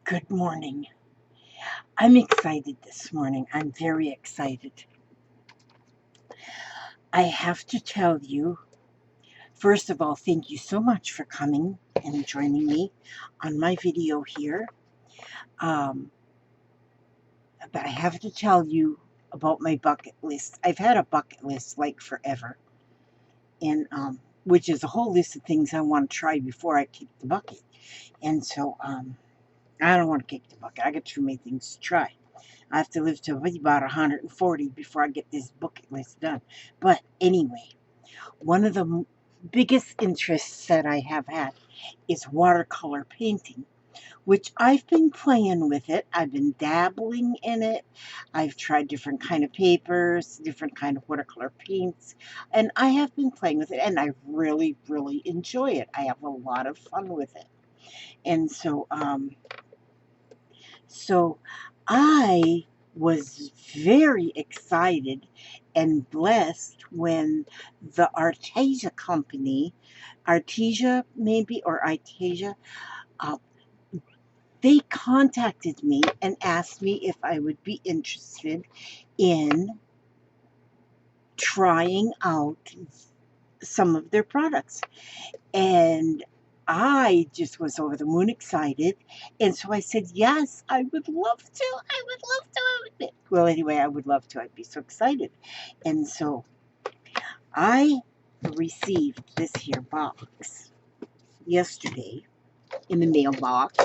Good morning. I'm excited this morning. I'm very excited. I have to tell you, first of all, thank you so much for coming and joining me on my video here. Um, but I have to tell you about my bucket list. I've had a bucket list like forever, and which is a whole list of things I want to try before I kick the bucket. And so I don't want to kick the bucket. I got too many things to try. I have to live to about 140 before I get this bucket list done. But anyway, one of the biggest interests that I have had is watercolor painting, which I've been playing with it. I've been dabbling in it. I've tried different kind of papers, different kind of watercolor paints, and I have been playing with it, and I really, really enjoy it. I have a lot of fun with it. And so I was very excited and blessed when the Arteza company, Artesia maybe, or Artesia, uh, they contacted me and asked me if I would be interested in trying out some of their products. And I just was over the moon excited. And so I said, yes, I would love to. I would love to. Well, anyway, I would love to. I'd be so excited. And so I received this here box yesterday in the mailbox.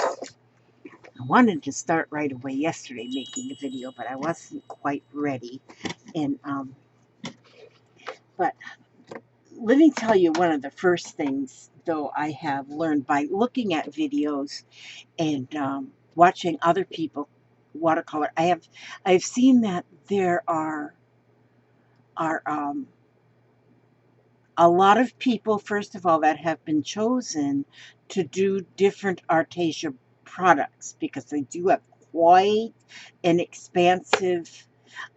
I wanted to start right away yesterday making a video, but I wasn't quite ready. And but let me tell you one of the first things, though, I have learned by looking at videos and watching other people watercolor. I've seen that there are a lot of people, first of all, that have been chosen to do different Artesia products because they do have quite an expansive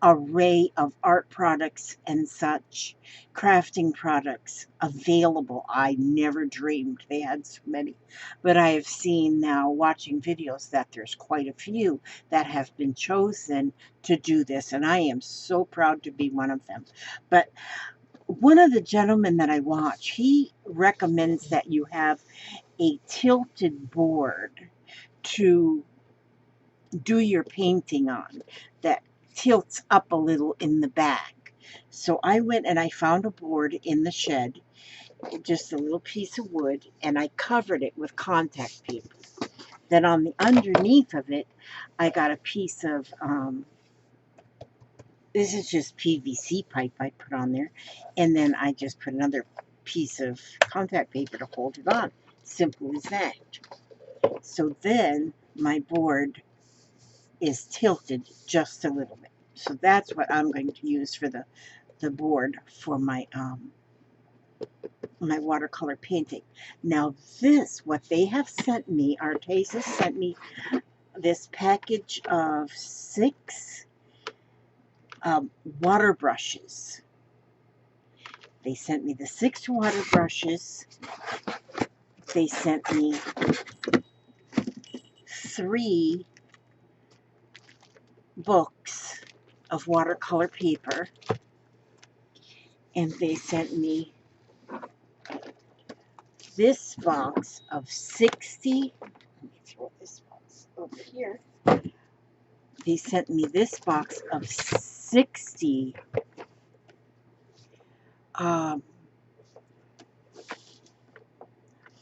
array of art products and such, crafting products available. I never dreamed they had so many, but I have seen now watching videos that there's quite a few that have been chosen to do this, and I am so proud to be one of them. But one of the gentlemen that I watch, he recommends that you have a tilted board to do your painting on that tilts up a little in the back. So I went and I found a board in the shed, just a little piece of wood, and I covered it with contact paper. Then on the underneath of it, I got a piece of, this is just PVC pipe I put on there, and then I just put another piece of contact paper to hold it on. Simple as that. So then my board is tilted just a little bit. So that's what I'm going to use for the board for my my watercolor painting. Now this, what they have sent me, Arteza sent me this package of 6 water brushes. They sent me the 6 water brushes. They sent me 3 books of watercolor paper. And they sent me this box of 60. Let me throw this box over here. They sent me this box of 60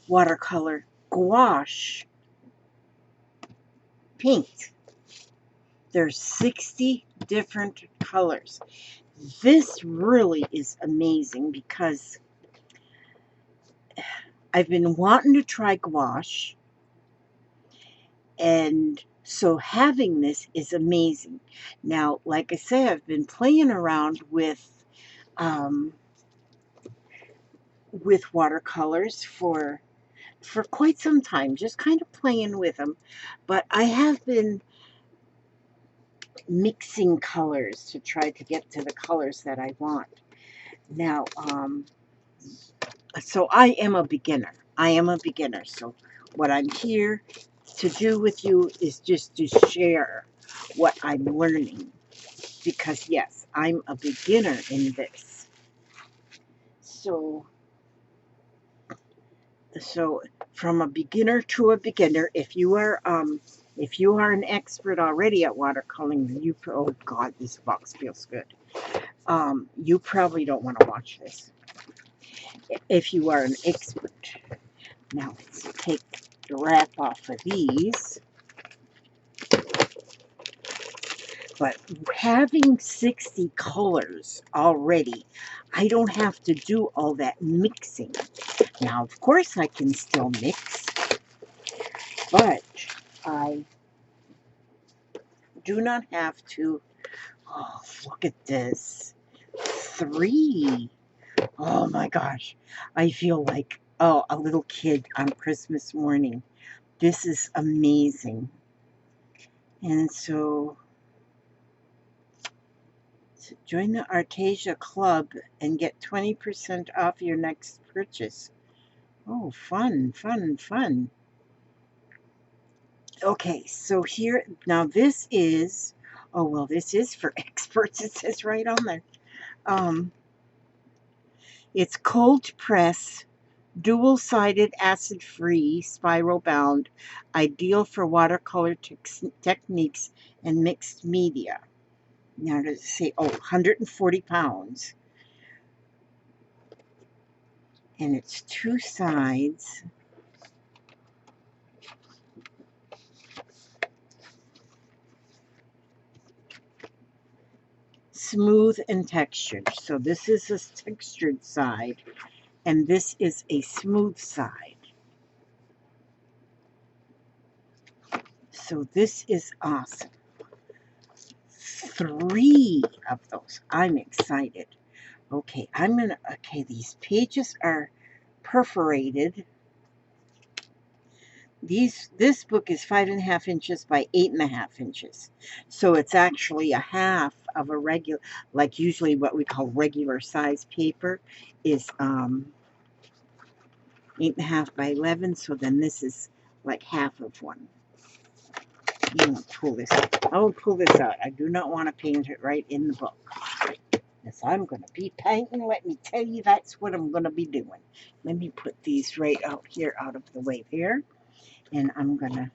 watercolor gouache paint. There's 60 different colors. This really is amazing because I've been wanting to try gouache, and so having this is amazing. Now, like I say, I've been playing around with watercolors for quite some time, just kind of playing with them. But I have been mixing colors to try to get to the colors that I want. Now, so I am a beginner. So what I'm here to do with you is just to share what I'm learning. Because yes, I'm a beginner in this. So from a beginner to a beginner, if you are an expert already at watercoloring, oh God, this box feels good. You probably don't want to watch this. If you are an expert. Now let's take the wrap off of these. But having 60 colors already, I don't have to do all that mixing. Now, of course, I can still mix, but I do not have to. Oh, look at this. 3. Oh my gosh. I feel like, oh, a little kid on Christmas morning. This is amazing. And so join the Artesia Club and get 20% off your next purchase. Oh, fun, fun, fun. Okay, so here, now this is, oh, well, this is for experts. It says right on there. It's cold press, dual-sided, acid-free, spiral-bound, ideal for watercolor techniques and mixed media. Now, does it say, oh, 140 pounds. And it's 2 sides. Smooth and textured. So this is a textured side, and this is a smooth side. So this is awesome. 3 of those. I'm excited. Okay, these pages are perforated. This book is 5.5 inches by 8.5 inches. So it's actually a half of a regular, like usually what we call regular size paper is 8.5 by 11. So then this is like half of one. I'm going to pull this out. I will pull this out. I do not want to paint it right in the book. Yes, I'm going to be painting. Let me tell you, that's what I'm going to be doing. Let me put these right out here, out of the way there. And I'm going to,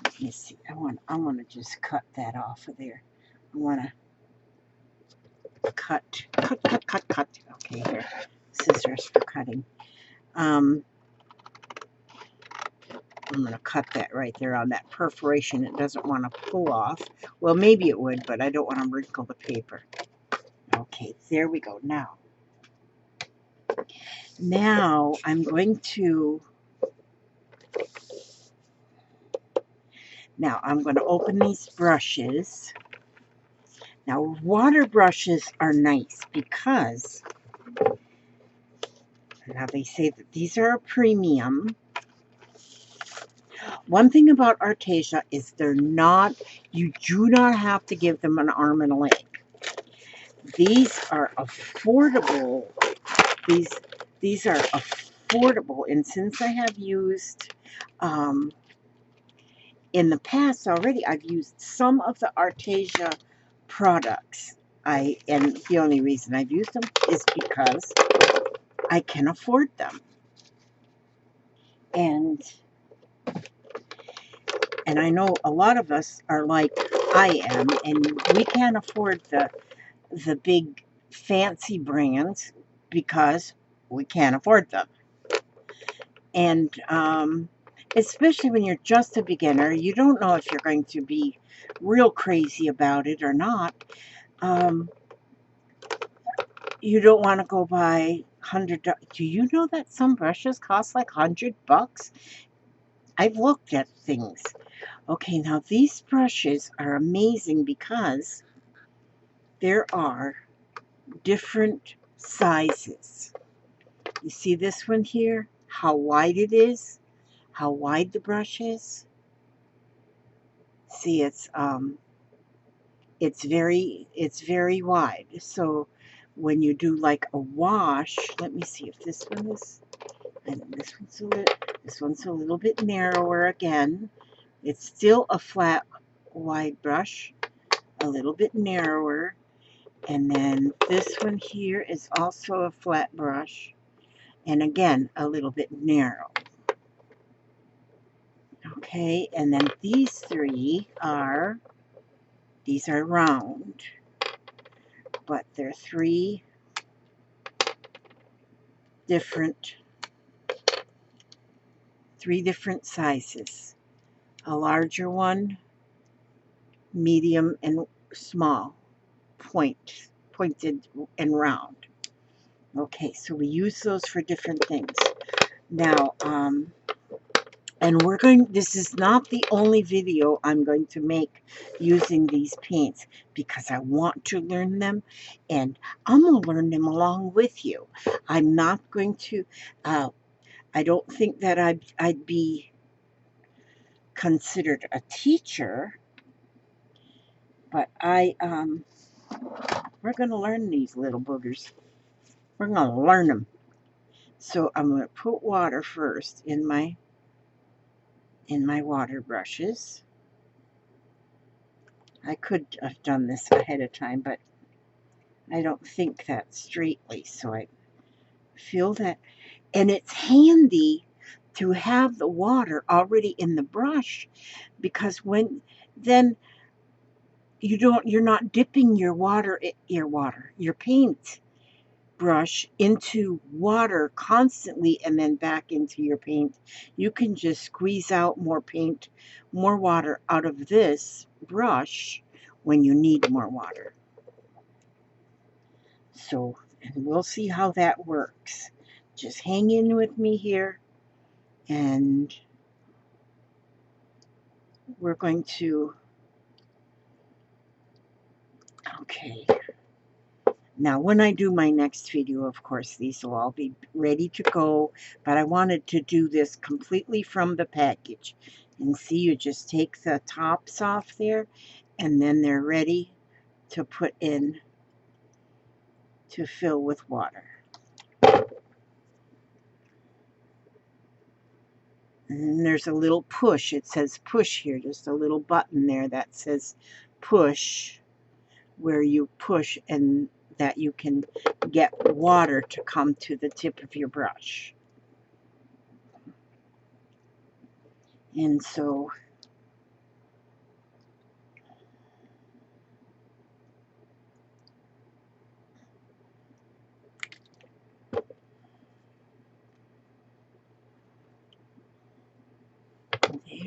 let me see, I want to just cut that off of there. I want to cut. Okay, here, scissors for cutting. I'm going to cut that right there on that perforation. It doesn't want to pull off. Well, maybe it would, but I don't want to wrinkle the paper. Okay, there we go. Now I'm going to open these brushes. Now, water brushes are nice because now they say that these are a premium. One thing about Artesia is you do not have to give them an arm and a leg. These are affordable. These are affordable, and since I have used in the past already, I've used some of the Artesia products. And the only reason I've used them is because I can afford them. And I know a lot of us are like I am, and we can't afford the big fancy brands because we can't afford them. And especially when you're just a beginner, you don't know if you're going to be real crazy about it or not. You don't want to go buy $100. Do you know that some brushes cost like $100? I've looked at things. Okay, now these brushes are amazing because there are different sizes. You see this one here? How wide it is? How wide the brush is? See, it's very wide. So when you do like a wash, let me see if this one is, and this one's a little, This one's a little bit narrower again. It's still a flat, wide brush, a little bit narrower. And then this one here is also a flat brush, and again, a little bit narrow. Okay, and then these are round, but they're three different sizes. A larger one, medium, and small, pointed and round. Okay, so we use those for different things. Now, and this is not the only video I'm going to make using these paints, because I want to learn them, and I'm going to learn them along with you. I'm not going to, I don't think that I'd be considered a teacher, but we're going to learn these little boogers. We're going to learn them. So I'm going to put water first in my water brushes. I could have done this ahead of time, but I don't think that straightly, so I feel that. And it's handy to have the water already in the brush, because then you're not dipping your paint brush into water constantly and then back into your paint. You can just squeeze out more water out of this brush when you need more water. So, and we'll see how that works. Just hang in with me here, and we're going to, okay. Now, when I do my next video, of course, these will all be ready to go, but I wanted to do this completely from the package. And see, you just take the tops off there, and then they're ready to put in to fill with water. And then there's a little push. It says push here, just a little button there that says push, where you push and that you can get water to come to the tip of your brush. And so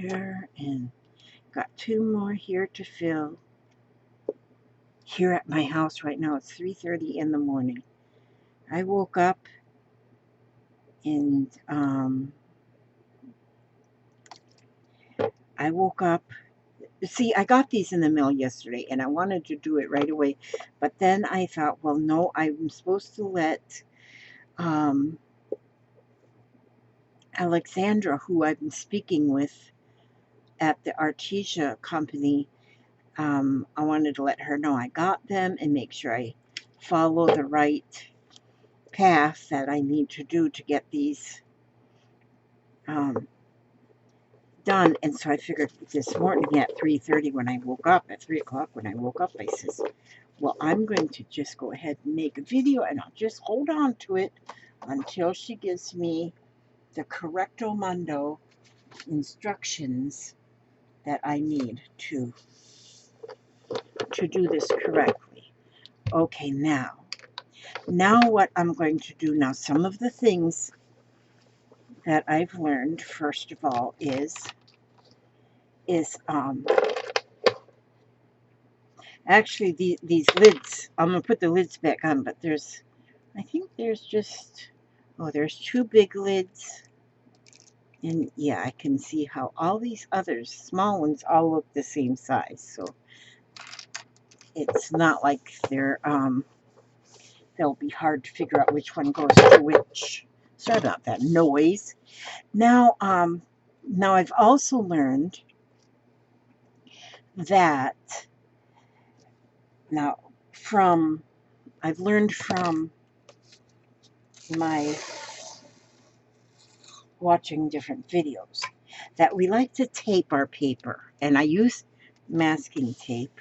there, and got two more here to fill. Here at my house right now, it's 3:30 in the morning. I woke up and see, I got these in the mail yesterday, and I wanted to do it right away, but then I thought, well, no, I'm supposed to let Alexandra, who I've been speaking with at the Artesia company, I wanted to let her know I got them and make sure I follow the right path that I need to do to get these done. And so I figured this morning at 3:30 when I woke up, at 3 o'clock when I woke up, I says, well, I'm going to just go ahead and make a video, and I'll just hold on to it until she gives me the correcto mundo instructions that I need to do this correctly. Okay, now what I'm going to do now, some of the things that I've learned, first of all, is actually these lids. I'm going to put the lids back on, but I think there's just, there's two big lids. And yeah, I can see how all these others, small ones, all look the same size. So it's not like they'll be hard to figure out which one goes to which. Sorry about that noise. Now I've also learned that I've learned from my watching different videos, that we like to tape our paper. And I use masking tape.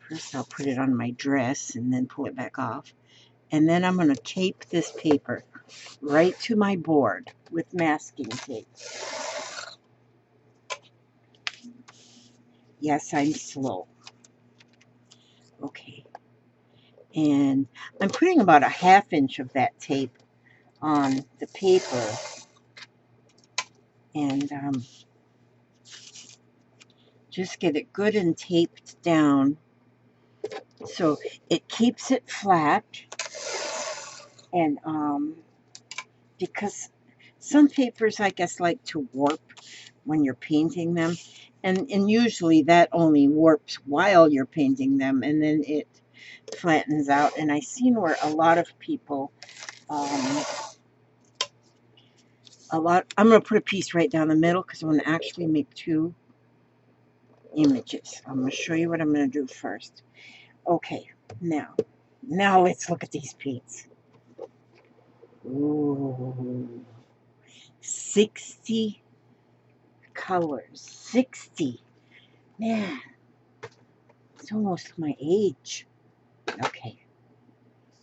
First I'll put it on my dress and then pull it back off. And then I'm going to tape this paper right to my board with masking tape. Yes, I'm slow. Okay. And I'm putting about a ½ inch of that tape on the paper. And just get it good and taped down so it keeps it flat. And because some papers, I guess, like to warp when you're painting them, and usually that only warps while you're painting them, and then it flattens out. And I've seen where a lot of people, I'm going to put a piece right down the middle because I'm going to actually make 2 images. I'm going to show you what I'm going to do first. Okay, now let's look at these paints. Ooh, 60 colors. 60. Man, it's almost my age. Okay.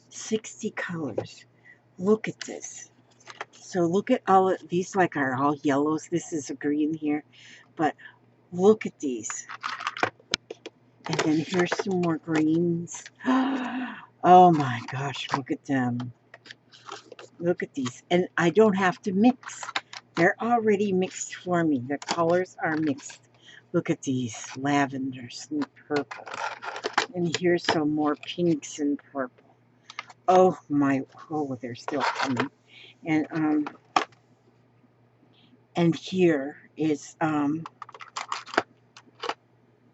60 colors. Look at this. So look at all of these, like are all yellows. This is a green here. But look at these. And then here's some more greens. Oh my gosh, look at them. Look at these. And I don't have to mix. They're already mixed for me. The colors are mixed. Look at these lavenders and purple. And here's some more pinks and purple. Oh my, oh, they're still coming. And here is,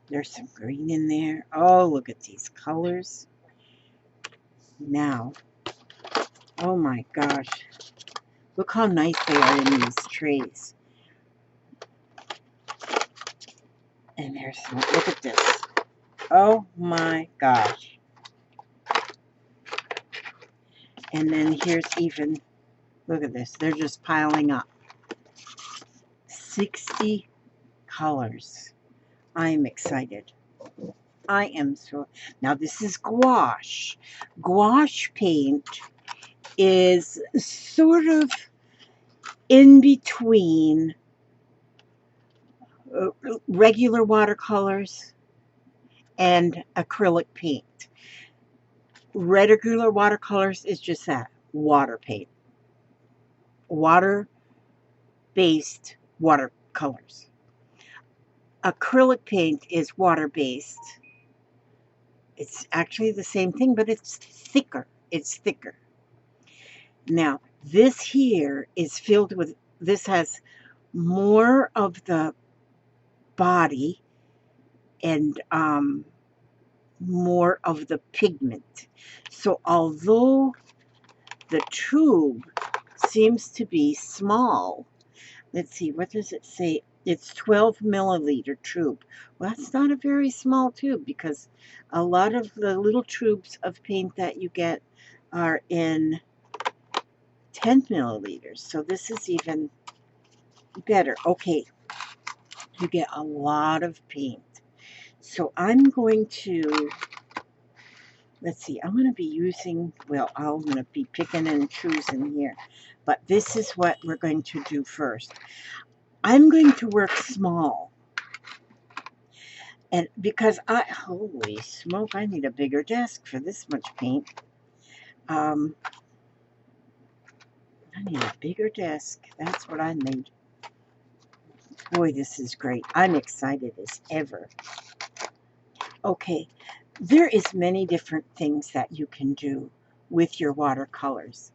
there's some green in there. Oh, look at these colors. Now, oh my gosh. Look how nice they are in these trays. And there's some, look at this. Oh my gosh. And then here's even, look at this. They're just piling up. 60 colors. I'm excited. I am so. Now this is gouache. Gouache paint is sort of in between regular watercolors and acrylic paint. Regular watercolors is just that, water paint. Water-based watercolors. Acrylic paint is water-based. It's actually the same thing, but it's thicker. It's thicker. Now, this here is filled with, this has more of the body and more of the pigment. So although the tube seems to be small, let's see, what does it say? It's 12 milliliter tube. Well, that's not a very small tube because a lot of the little tubes of paint that you get are in 10 milliliters. So this is even better. Okay, you get a lot of paint. So I'm going to, let's see, I'm going to be using, well, I'm going to be picking and choosing here. But this is what we're going to do first. I'm going to work small. And because holy smoke, I need a bigger desk for this much paint. I need a bigger desk. That's what I need. Boy, this is great. I'm excited as ever. Okay, there is many different things that you can do with your watercolors.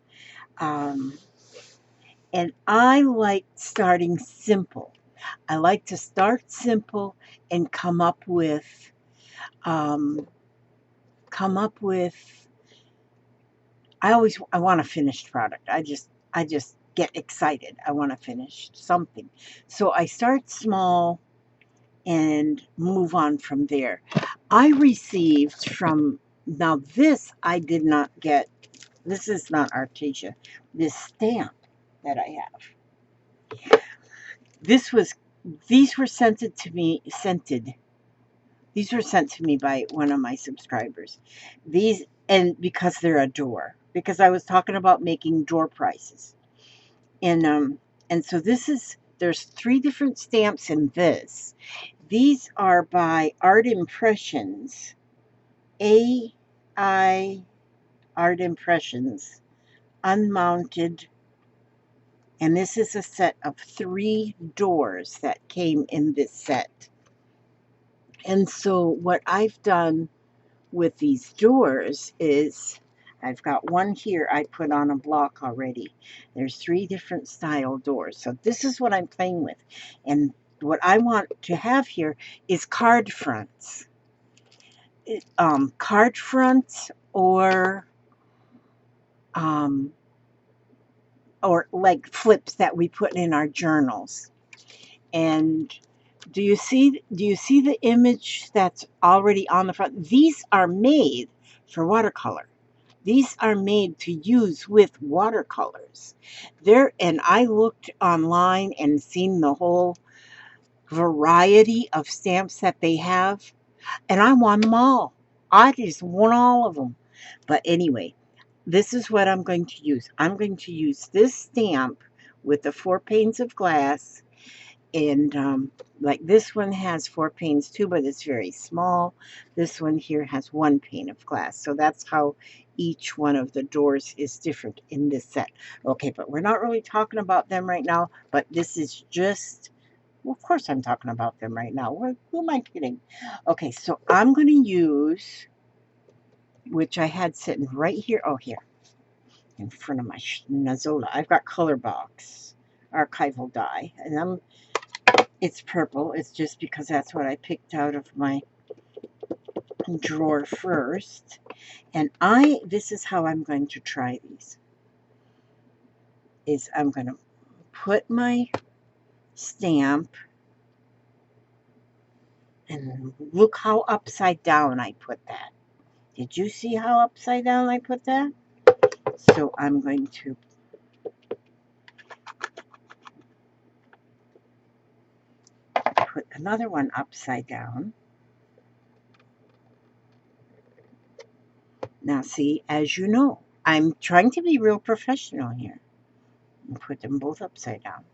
And I like starting simple. I like to start simple and come up with I want a finished product. I just get excited. I want to finish something. So I start small and move on from there. I received from, now this I did not get, this is not Artesia, this stamp that I have. these were sent to me, these were sent to me by one of my subscribers. These, and because they're a door, because I was talking about making door prizes. And so there's 3 different stamps in this. These are by Art Impressions. AI Art Impressions, unmounted. And this is a set of 3 doors that came in this set. And so what I've done with these doors is I've got one here I put on a block already. There's 3 different style doors. So this is what I'm playing with. And what I want to have here is card fronts. Card fronts or like flips that we put in our journals. And do you see the image that's already on the front? These are made for watercolor. These are made to use with watercolors. And I looked online and seen the whole variety of stamps that they have, and I want them all. I just want all of them. But anyway, this is what I'm going to use. I'm going to use this stamp with the 4 panes of glass. And like this one has 4 panes too, but it's very small. This one here has 1 pane of glass. So that's how each one of the doors is different in this set. Okay, but we're not really talking about them right now, but this is just, well, of course I'm talking about them right now. Who am I kidding? Okay, so I'm going to use, which I had sitting right here, oh, here, in front of my Nazola. I've got Color Box archival die, and it's purple. It's just because that's what I picked out of my drawer first. And this is how I'm going to try these. Is I'm going to put my stamp, and look how upside down I put that. Did you see how upside down I put that? So I'm going to put another one upside down. Now see, as you know, I'm trying to be real professional here. And put them both upside down.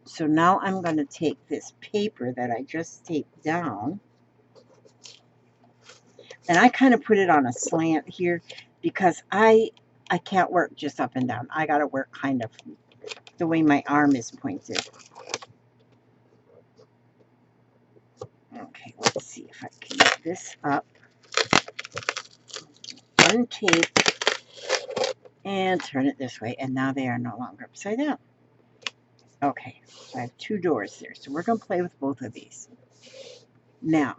So now I'm going to take this paper that I just taped down, and I kind of put it on a slant here because I can't work just up and down. I got to work kind of the way my arm is pointed. Okay, let's see if I can get this up. Untape and turn it this way, and now they are no longer upside down. Okay, so I have 2 doors there, so we're going to play with both of these. Now,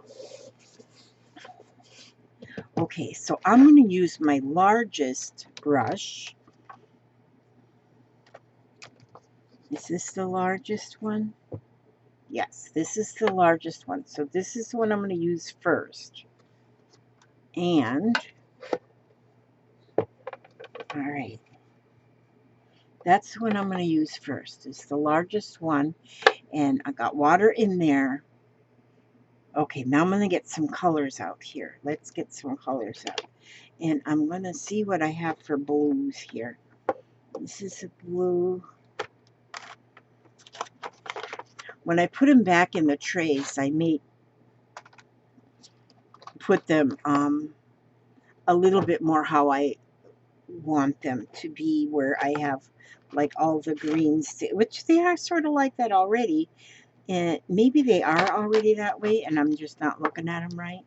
okay, so I'm going to use my largest brush. Is this the largest one? Yes, this is the largest one. So this is the one I'm going to use first. And, all right, that's the one I'm going to use first. It's the largest one, and I got water in there. Okay, now I'm going to get some colors out here. Let's get some colors out. And I'm going to see what I have for blues here. This is a blue. When I put them back in the trays, I may put them a little bit more how I want them to be, where I have like all the greens, which they are sort of like that already. And maybe they are already that way, and I'm just not looking at them right.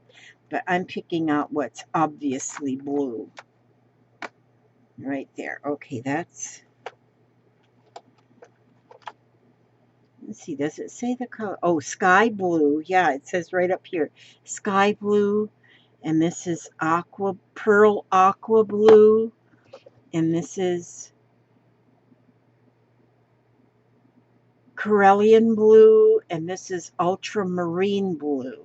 But I'm picking out what's obviously blue. Right there. Okay, that's... Let's see, does it say the color? Oh, sky blue. Yeah, it says right up here. Sky blue. And this is pearl aqua blue. And this is Corellian blue. And this is ultramarine blue.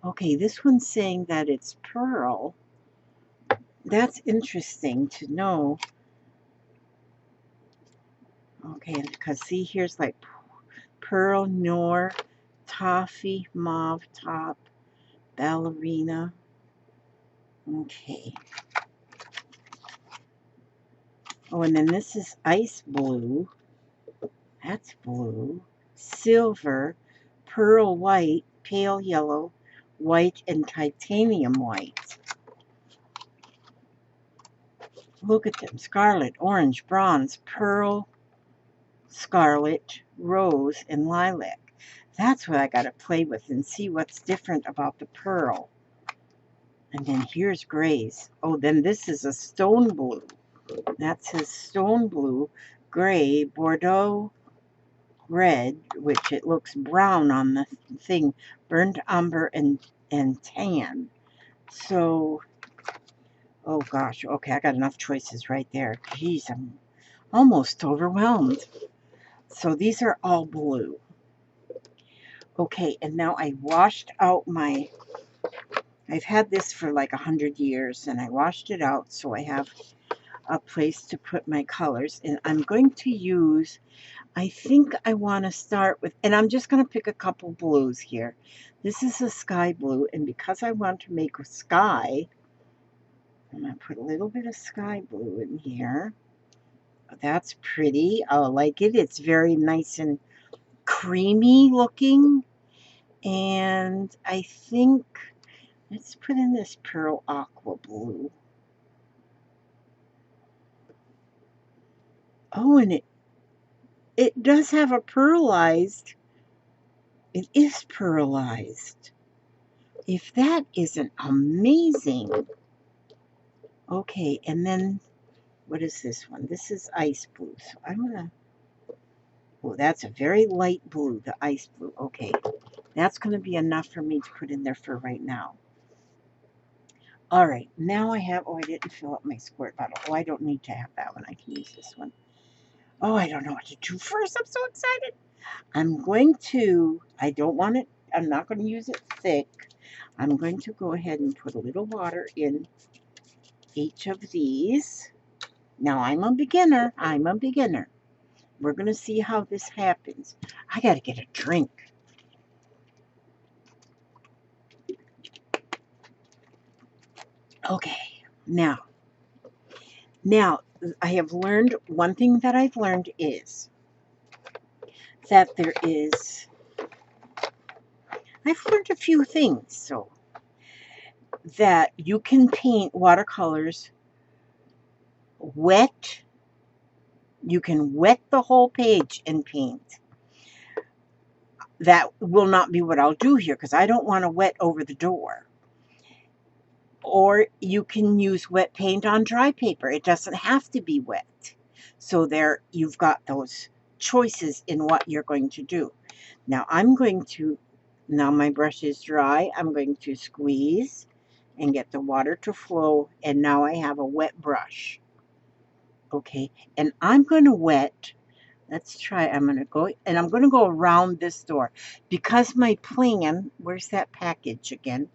Okay, this one's saying that it's pearl. That's interesting to know. Okay, because see, here's like Pearl Noir, Toffee, Mauve Top, Ballerina. Okay. Oh, and then this is Ice Blue. That's blue. Silver, Pearl White, Pale Yellow, White, and Titanium White. Look at them. Scarlet, Orange, Bronze, Pearl, Scarlet, Rose, and Lilac. That's what I got to play with and see what's different about the pearl. And then here's grays. Oh, then this is a stone blue. That says stone blue, gray, Bordeaux, red, which it looks brown on the thing, burnt umber, and tan. So, oh gosh, okay, I got enough choices right there. Geez, I'm almost overwhelmed. So these are all blue. Okay, and now I washed out my, I've had this for like 100 years, and I washed it out so I have a place to put my colors. And I'm going to use, I think I want to start with, and I'm just going to pick a couple blues here. This is a sky blue, and because I want to make a sky, I'm going to put a little bit of sky blue in here. That's pretty. I like it. It's very nice and creamy looking. And I think, let's put in this pearl aqua blue. Oh, and it does have a pearlized, it is pearlized. If that isn't amazing. Okay, and then, what is this one? This is ice blue. So I'm going to, oh, that's a very light blue, the ice blue. Okay, that's going to be enough for me to put in there for right now. All right, now I have, oh, I didn't fill up my squirt bottle. Oh, I don't need to have that one. I can use this one. Oh, I don't know what to do first. I'm so excited. I'm going to, I don't want it, I'm not going to use it thick. I'm going to go ahead and put a little water in each of these. Now, I'm a beginner. I'm a beginner. We're going to see how this happens. I got to get a drink. Okay, now, I have learned, one thing that I've learned is that there is, I've learned a few things, so, that you can paint watercolors wet. You can wet the whole page and paint. That will not be what I'll do here because I don't want to wet over the door. Or you can use wet paint on dry paper. It doesn't have to be wet. So there you've got those choices in what you're going to do. Now now my brush is dry. I'm going to squeeze and get the water to flow. And now I have a wet brush. Okay, and I'm going to wet. Let's try. I'm going to go around this door because my plan, where's that package again?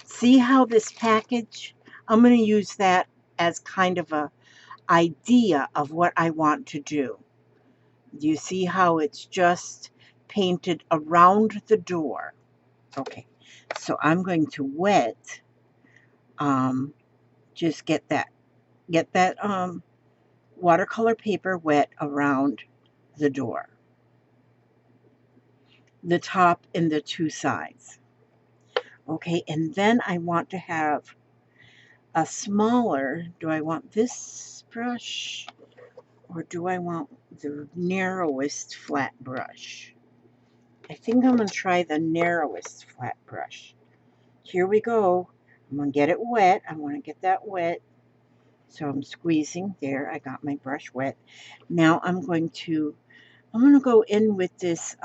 See how this package, I'm going to use that as kind of a idea of what I want to do. Do you see how it's just painted around the door? Okay, so I'm going to wet, just get that watercolor paper wet around the door, the top and the two sides. Okay, and then I want to have a smaller, do I want this brush or do I want the narrowest flat brush? I think I'm going to try the narrowest flat brush. Here we go. I'm going to get it wet. I want to get that wet. So I'm squeezing there. I got my brush wet. Now I'm going to go in with this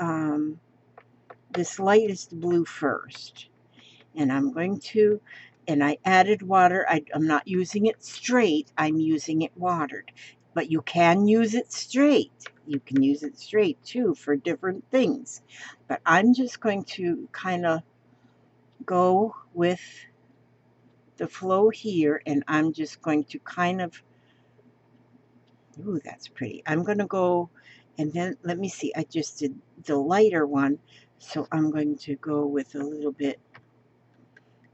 this lightest blue first. And and I added water. I'm not using it straight. I'm using it watered. But you can use it straight. You can use it straight too for different things. But I'm just going to kind of go with the flow here. And I'm just going to kind of, ooh, that's pretty. I'm going to go, and then let me see. I just did the lighter one. So I'm going to go with a little bit,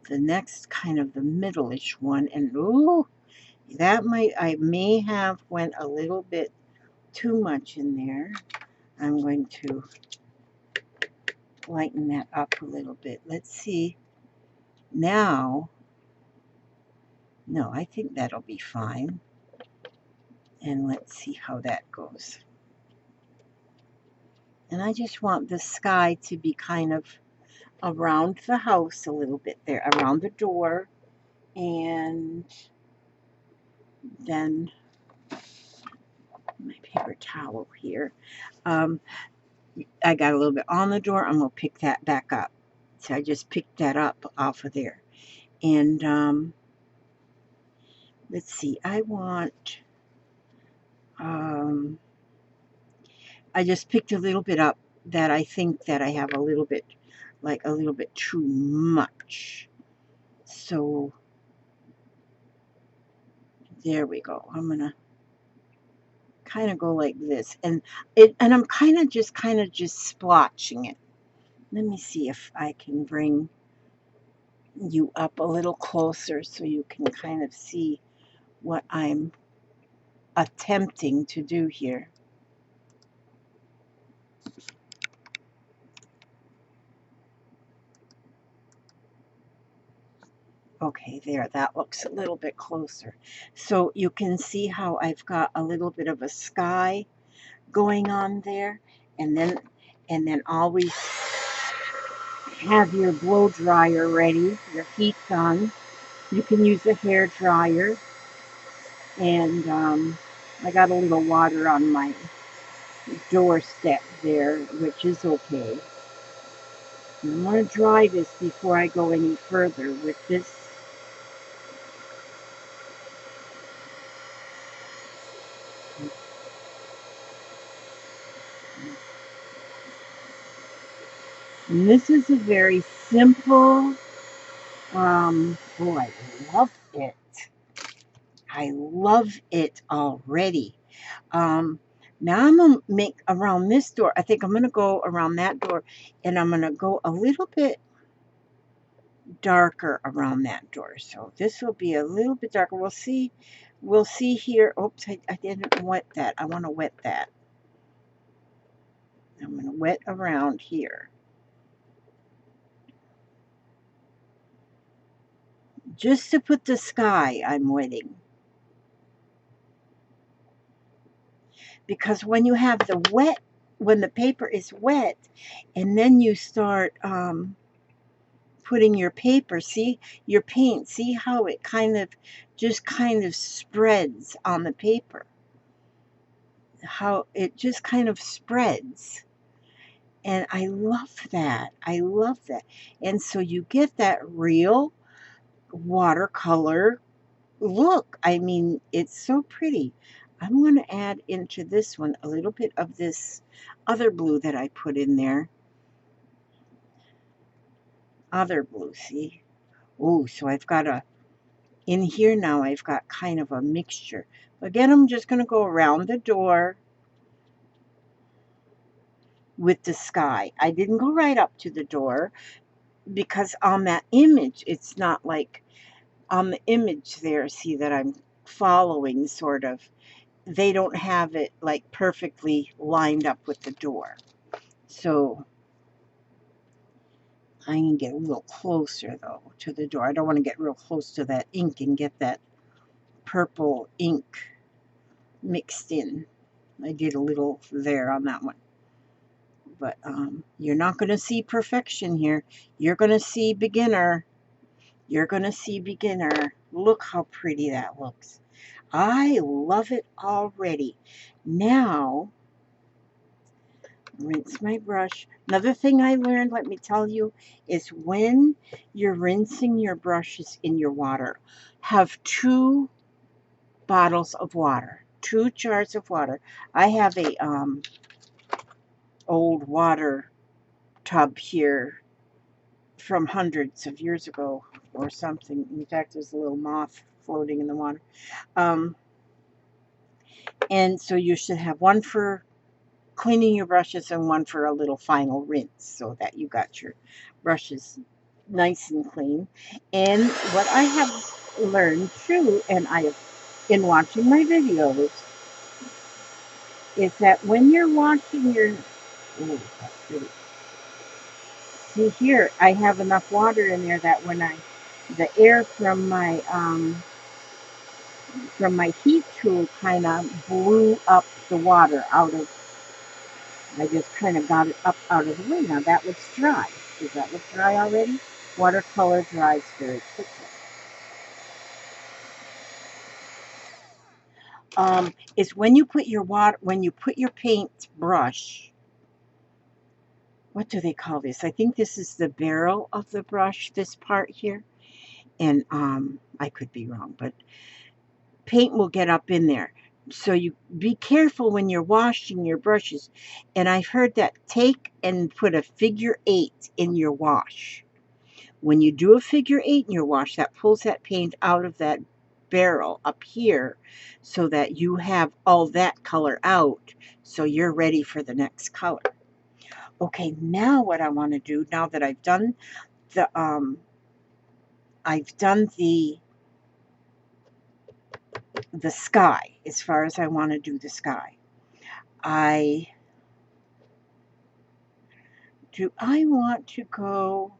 the next kind of the middle-ish one. And ooh, that I may have went a little bit too much in there. I'm going to lighten that up a little bit. Let's see. Now, no, I think that'll be fine. And let's see how that goes. And I just want the sky to be kind of around the house a little bit there, around the door. And then my paper towel here. I got a little bit on the door. I'm going to pick that back up. So I just picked that up off of there. And let's see. I want... I just picked a little bit up that I think that I have a little bit, like a little bit too much. So there we go. I'm going to kind of go like this. And I'm kind of just splotching it. Let me see if I can bring you up a little closer so you can kind of see what I'm attempting to do here. Okay, there, that looks a little bit closer. So you can see how I've got a little bit of a sky going on there. And then always have your blow dryer ready, your heat's on. You can use a hair dryer. And I got a little water on my doorstep there, which is okay. I want to dry this before I go any further with this. And this is a very simple, oh, I love it. I love it already. Now I'm going to make around this door. I think I'm going to go around that door, and I'm going to go a little bit darker around that door. So this will be a little bit darker. We'll see. We'll see here. Oops, I didn't wet that. I want to wet that. I'm going to wet around here. Just to put the sky, I'm wetting. Because when you have the wet, when the paper is wet, and then you start putting your paper, see, your paint, see how it just kind of spreads on the paper. How it just kind of spreads. And I love that. I love that. And so you get that real watercolor look. I mean, it's so pretty. I'm going to add into this one a little bit of this other blue that I put in there. Other blue, see? Oh, so I've got in here now I've got kind of a mixture. Again, I'm just going to go around the door with the sky. I didn't go right up to the door because on that image, it's not like on the image there, see that I'm following sort of. They don't have it like perfectly lined up with the door. So I can get a little closer though to the door. I don't want to get real close to that ink and get that purple ink mixed in. I did a little there on that one. But you're not going to see perfection here. You're going to see beginner. You're going to see beginner. Look how pretty that looks. I love it already. Now, rinse my brush. Another thing I learned, let me tell you, is when you're rinsing your brushes in your water, have 2 bottles of water, 2 jars of water. I have a old water tub here from hundreds of years ago or something. In fact, there's a little moth floating in the water. And so you should have one for cleaning your brushes and one for a little final rinse so that you got your brushes nice and clean. And what I have learned too, and I have in watching my videos, is that when you're watching your, oh, that's pretty. See here, I have enough water in there that when the air from my heat tool kind of blew up the water out of, I just kind of got it up out of the way. Now that looks dry. Does that look dry already? Watercolor dries very quickly. Is when you put your paint brush, what do they call this? I think this is the barrel of the brush, this part here. And I could be wrong, but paint will get up in there. So you be careful when you're washing your brushes. And I've heard that take and put a figure 8 in your wash. When you do a figure 8 in your wash, that pulls that paint out of that barrel up here so that you have all that color out so you're ready for the next color. Okay, now what I want to do, now that I've done the sky, as far as I want to do the sky. Do I want to go,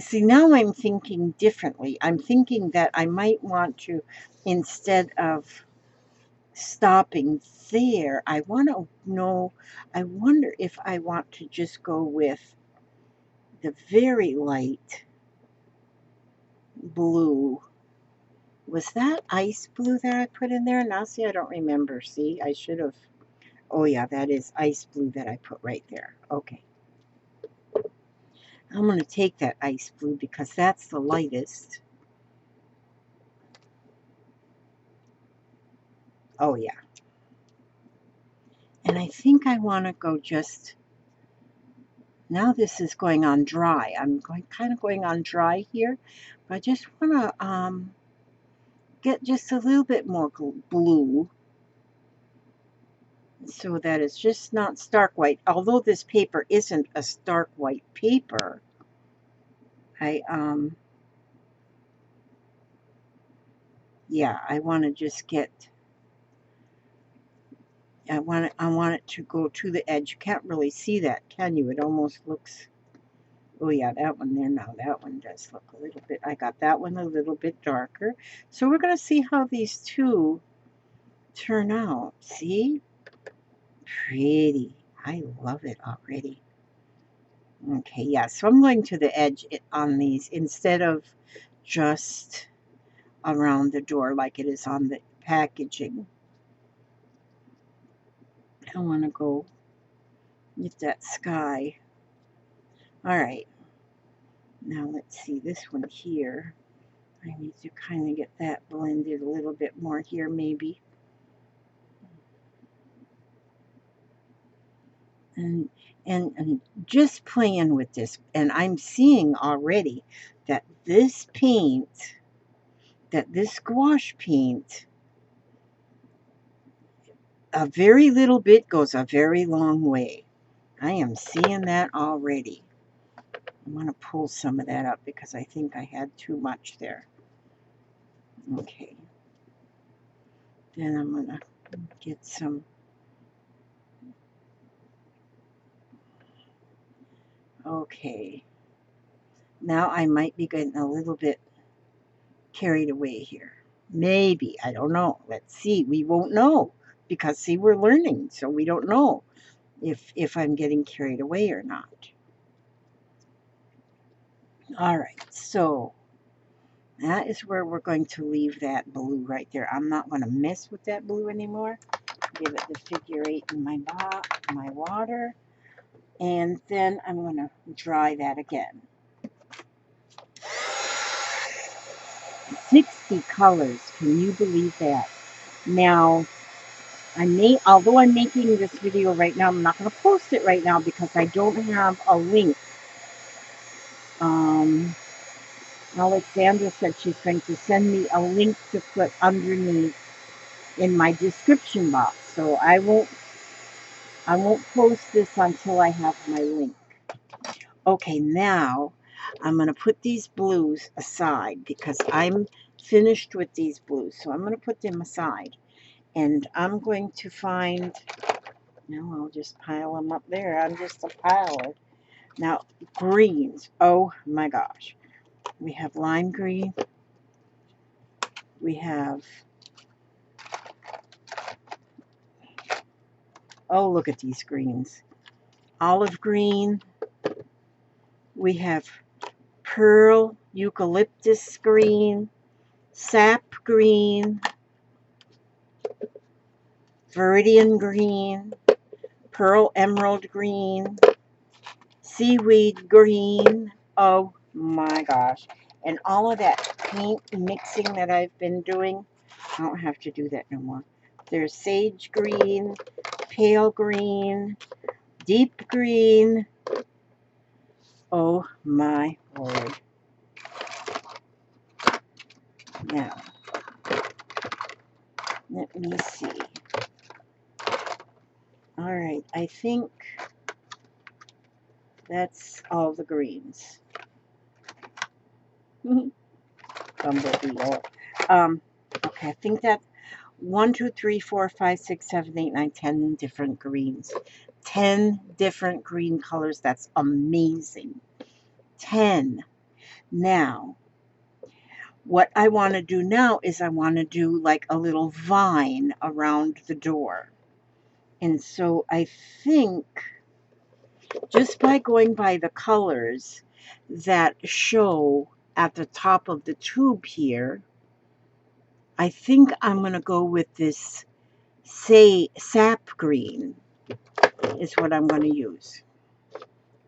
see, now I'm thinking differently. I'm thinking that I might want to, instead of stopping there, I want to know, I wonder if I want to just go with the very light blue. Was that ice blue that I put in there? Now, see, I don't remember. See, I should have. Oh, yeah, that is ice blue that I put right there. Okay. I'm going to take that ice blue because that's the lightest. Oh, yeah. And I think I want to go just, now this is going on dry. I'm kind of going on dry here. But I just want to get just a little bit more blue so that it's just not stark white. Although this paper isn't a stark white paper, yeah, I want to just get, I want it to go to the edge. You can't really see that, can you? It almost looks, oh yeah, that one there now. That one does look a little bit, I got that one a little bit darker. So we're going to see how these two turn out. See? Pretty. I love it already. Okay, yeah, so I'm going to the edge on these instead of just around the door like it is on the packaging. I want to go with that sky. All right. Now let's see this one here. I need to kind of get that blended a little bit more here maybe. And just playing with this, and I'm seeing already that this paint, that this gouache paint, a very little bit goes a very long way. I am seeing that already. I'm going to pull some of that up because I think I had too much there. Okay. Then I'm going to get some. Okay. Now I might be getting a little bit carried away here. Maybe. I don't know. Let's see. We won't know because, see, we're learning, so we don't know if I'm getting carried away or not. All right. So that is where we're going to leave that blue right there. I'm not going to mess with that blue anymore. Give it the figure 8 in my water. And then I'm going to dry that again. 60 colors. Can you believe that? Now, although I'm making this video right now, I'm not going to post it right now because I don't have a link. Alexandra said she's going to send me a link to put underneath in my description box. So I won't post this until I have my link. Okay, now I'm going to put these blues aside because I'm finished with these blues. So I'm going to put them aside. And I'm going to find, no, I'll just pile them up there. I'm just a piler. Now, greens. Oh my gosh. We have lime green. We have, oh, look at these greens. Olive green. We have pearl eucalyptus green, sap green, viridian green, pearl emerald green, seaweed green. Oh my gosh. And all of that paint mixing that I've been doing, I don't have to do that no more. There's sage green, pale green, deep green. Oh my word. Now, let me see. All right, I think that's all the greens. Bumblebee. Okay, I think that 1, 2, 3, 4, 5, 6, 7, 8, 9, 10 different greens. 10 different green colors. That's amazing. 10. Now, what I want to do now is I want to do like a little vine around the door. And so I think just by going by the colors that show at the top of the tube here, I think I'm going to go with this sap green is what I'm going to use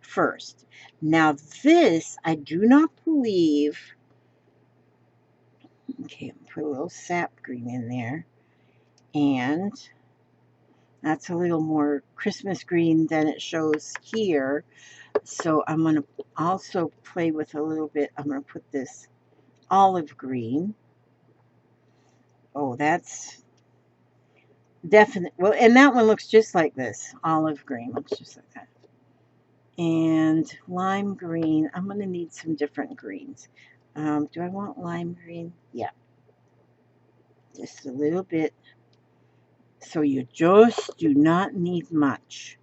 first. Now this, I do not believe, okay, put a little sap green in there, and that's a little more Christmas green than it shows here. So I'm going to also play with a little bit. I'm going to put this olive green. Oh, that's definite. Well, and that one looks just like this. Olive green looks just like that. And lime green. I'm going to need some different greens. Do I want lime green? Yeah. Just a little bit. So you just do not need much.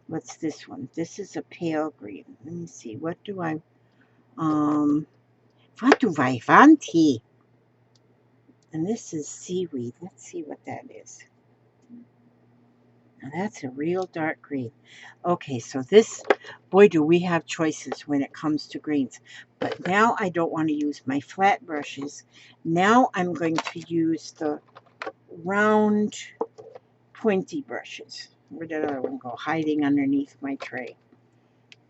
What's this one? This is a pale green. Let me see. What do I want? And this is seaweed. Let's see what that is. Now that's a real dark green. Okay, so this, boy, do we have choices when it comes to greens. But now I don't want to use my flat brushes. Now I'm going to use the round, pointy brushes. Where did I one go? Hiding underneath my tray.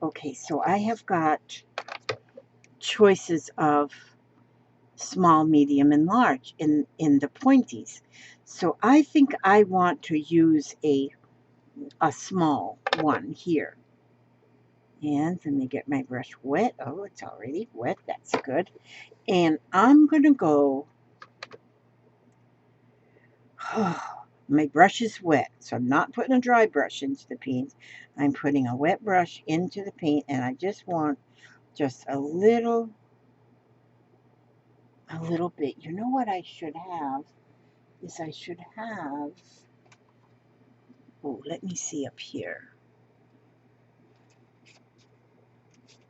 Okay, so I have got choices of small, medium, and large in the pointies. So I think I want to use a small one here. And let me get my brush wet. Oh, it's already wet. That's good. And I'm going to go, my brush is wet, so I'm not putting a dry brush into the paint. I'm putting a wet brush into the paint, and I just want just a little bit. You know what I should have is I should have, oh, let me see up here.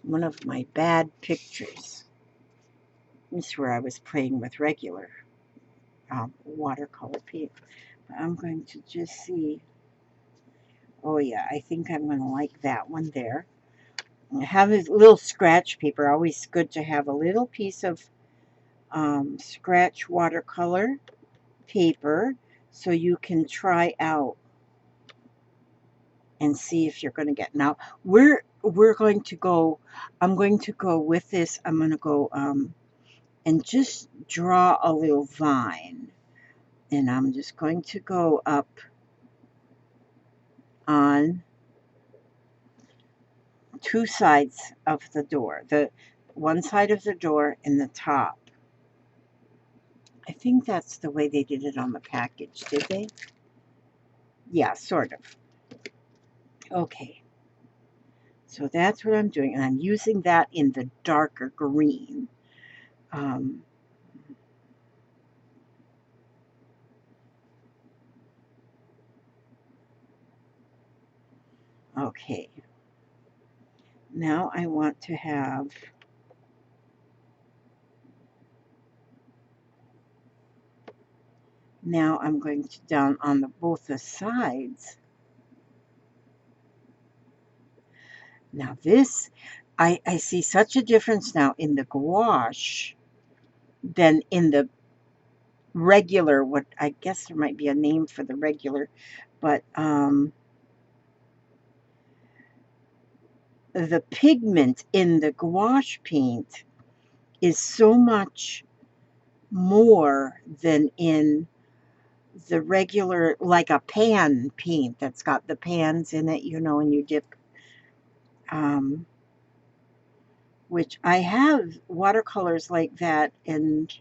One of my bad pictures. This is where I was playing with regular watercolor paint. But I'm going to just see. Oh yeah, I think I'm going to like that one there. I have a little scratch paper. Always good to have a little piece of scratch watercolor paper so you can try out and see if you're going to get. Now we're going to go. I'm going to go with this. I'm going to go and just draw a little vine, and I'm just going to go up on two sides of the door, the one side of the door and the top. I think that's the way they did it on the package, did they? Yeah, sort of. Okay, so that's what I'm doing, and I'm using that in the darker green. Um, okay, now I want to have, now I'm going to down on the both the sides. Now this, I see such a difference now in the gouache than in the regular, what I guess there might be a name for the regular, but the pigment in the gouache paint is so much more than in the regular, like a pan paint that's got the pans in it, you know, and you dip, um, which I have watercolors like that, and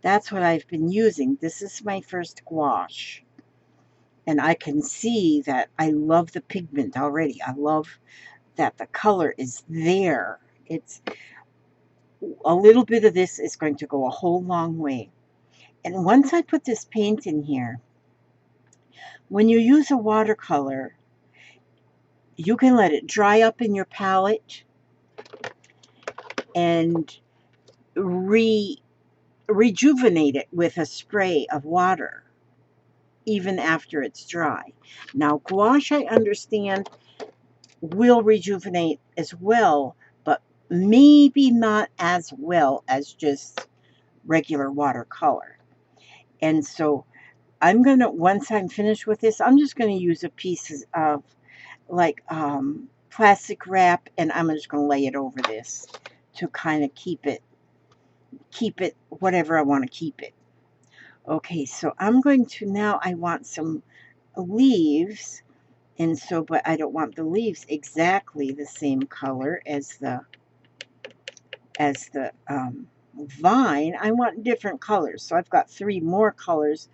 that's what I've been using. This is my first gouache, and I can see that I love the pigment already. I love that the color is there. It's a little bit of this is going to go a whole long way. And once I put this paint in here, when you use a watercolor, you can let it dry up in your palette and rejuvenate it with a spray of water, even after it's dry. Now, gouache, I understand, will rejuvenate as well, but maybe not as well as just regular watercolor. And so I'm going to, once I'm finished with this, I'm just going to use a piece of like plastic wrap, and I'm just going to lay it over this to kind of keep it whatever I want to keep it. Okay, so I'm going to now, I want some leaves, and so, but I don't want the leaves exactly the same color as the vine. I want different colors. So I've got 3 more colors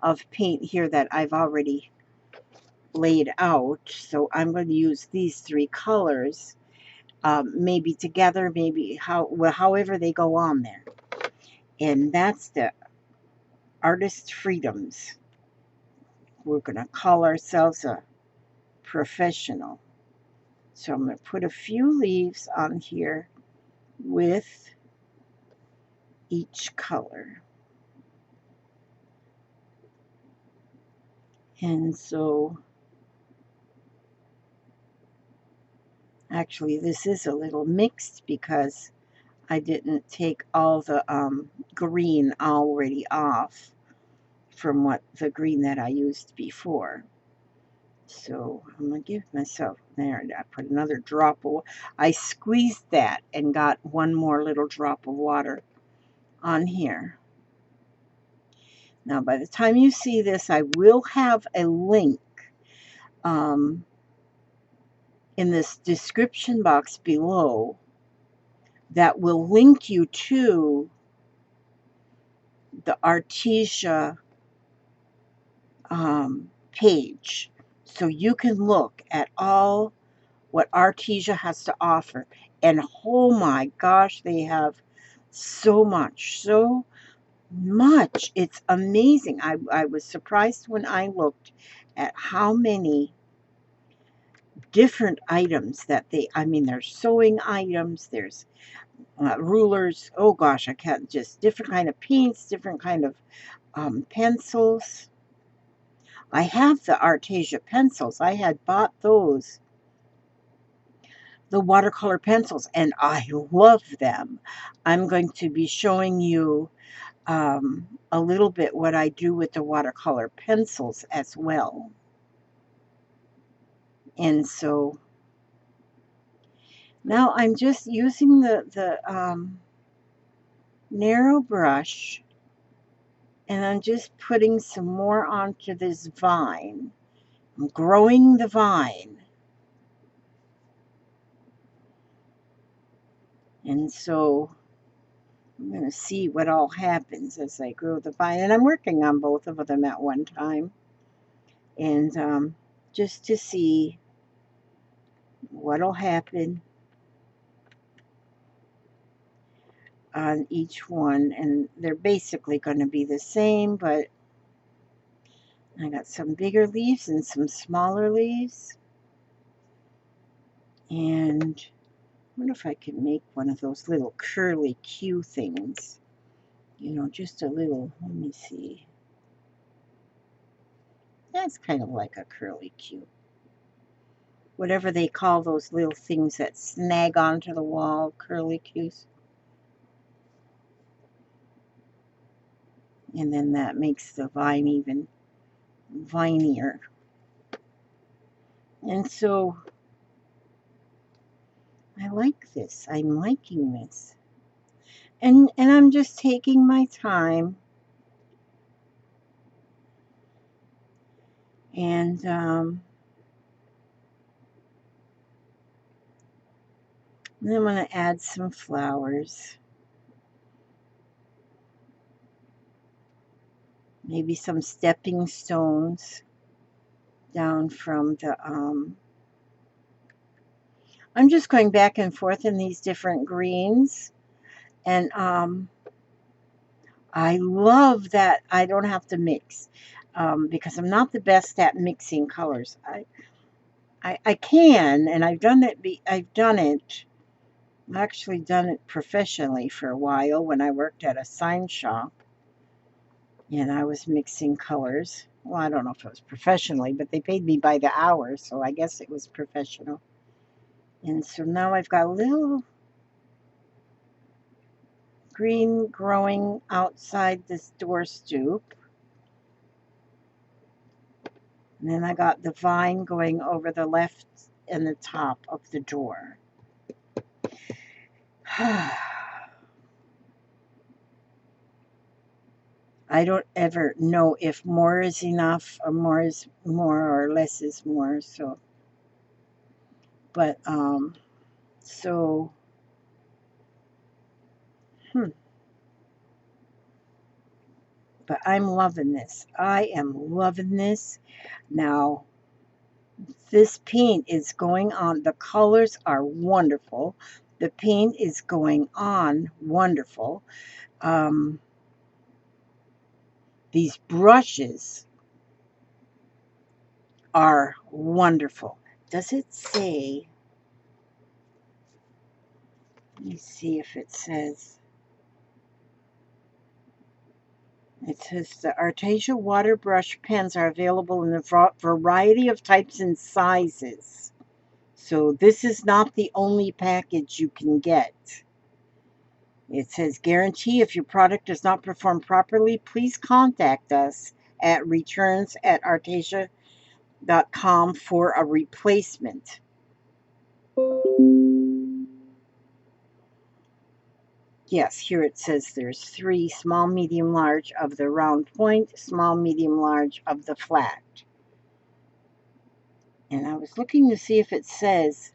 of paint here that I've already laid out. So I'm going to use these 3 colors, maybe together, maybe however they go on there. And that's the Artist Freedoms. We're going to call ourselves a professional. So I'm going to put a few leaves on here with each color. And so, actually, this is a little mixed because I didn't take all the green already off from what the green that I used before. So I'm going to give myself, there, I put another drop of, I squeezed that and got one more little drop of water on here. Now, by the time you see this, I will have a link in this description box below that will link you to the Artesia page. So you can look at all what Artesia has to offer. And oh my gosh, they have so much. It's amazing. I was surprised when I looked at how many different items that I mean, there's sewing items, there's rulers, oh gosh, I can't, just different kind of paints, different kind of pencils. I have the Artesia pencils. I had bought those, the watercolor pencils, and I love them. I'm going to be showing you a little bit what I do with the watercolor pencils as well. And so now I'm just using the narrow brush, and I'm just putting some more onto this vine. I'm growing the vine. And so I'm going to see what all happens as I grow the vine. And I'm working on both of them at one time. and just to see what'll happen on each one. And they're basically going to be the same, but I got some bigger leaves and some smaller leaves. And I wonder if I can make one of those little curly Q things. You know, just a little, let me see. That's kind of like a curly Q. Whatever they call those little things that snag onto the wall, curly Qs. And then that makes the vine even vinier. And so I like this. I'm liking this. And I'm just taking my time. And then I'm going to add some flowers. Maybe some stepping stones down from the I'm just going back and forth in these different greens, and I love that I don't have to mix, because I'm not the best at mixing colors. I can, and I've done it. I've actually done it professionally for a while when I worked at a sign shop, and I was mixing colors. Well, I don't know if it was professionally, but they paid me by the hour, so I guess it was professional. And so now I've got a little green growing outside this door stoop. And then I got the vine going over the left and the top of the door. I don't ever know if more is enough or more is more or less is more. So, but, so, but I'm loving this. I am loving this. Now, this paint is going on. The colors are wonderful. The paint is going on wonderful. These brushes are wonderful. Does it say, let me see if it says, it says the Artesia water brush pens are available in a variety of types and sizes. So this is not the only package you can get. It says, guarantee if your product does not perform properly, please contact us at returns@artesia.com for a replacement. Yes, here it says there's 3 small, medium, large of the round point, small, medium, large of the flat. And I was looking to see if it says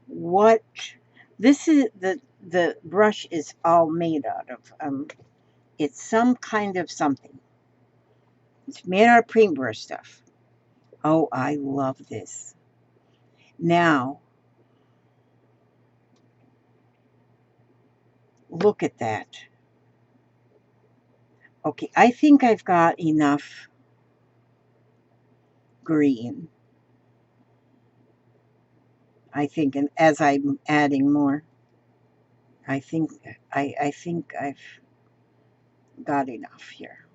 what this is. The brush is all made out of. It's some kind of something. It's made out of paintbrush stuff. Oh, I love this. Now, look at that. Okay, I think I've got enough green. I think, and as I'm adding more, I think I've got enough here.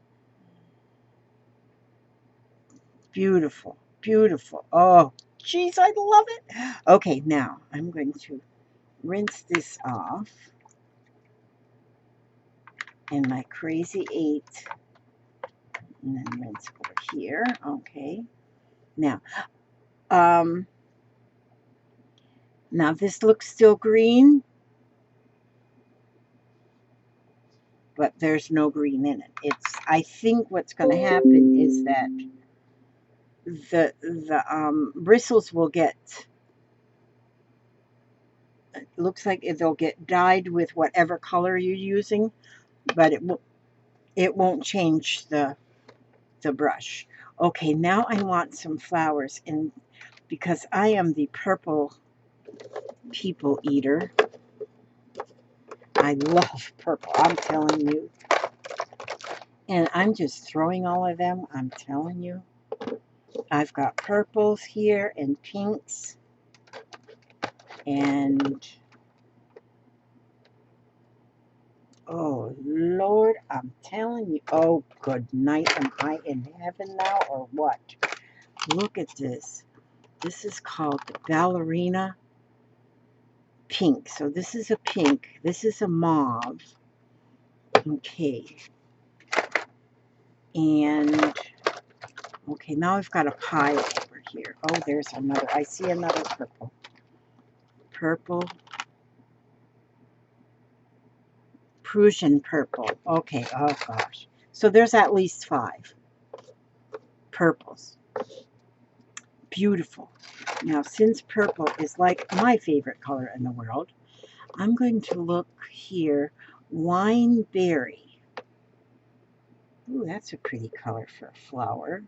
Beautiful, beautiful. Oh, geez, I love it. Okay, now I'm going to rinse this off in my Crazy 8, and then rinse over here. Okay, now, now this looks still green, but there's no green in it. I think what's going to happen is that the bristles will get, it looks like they'll get dyed with whatever color you're using, but it won't change the brush. Okay, now I want some flowers, and because I am the purple people eater, I love purple, I'm telling you. And I'm just throwing all of them, I'm telling you. I've got purples here and pinks, and oh Lord, I'm telling you. Oh, good night. Am I in heaven now or what? Look at this. This is called the ballerina pink. So this is a pink. This is a mauve. Okay. And okay, now I've got a pile over here. Oh, there's another. I see another purple. Purple. Prussian purple. Okay, oh gosh. So there's at least 5 purples. Beautiful. Now, since purple is like my favorite color in the world, I'm going to look here. Wine berry. Ooh, that's a pretty color for a flower.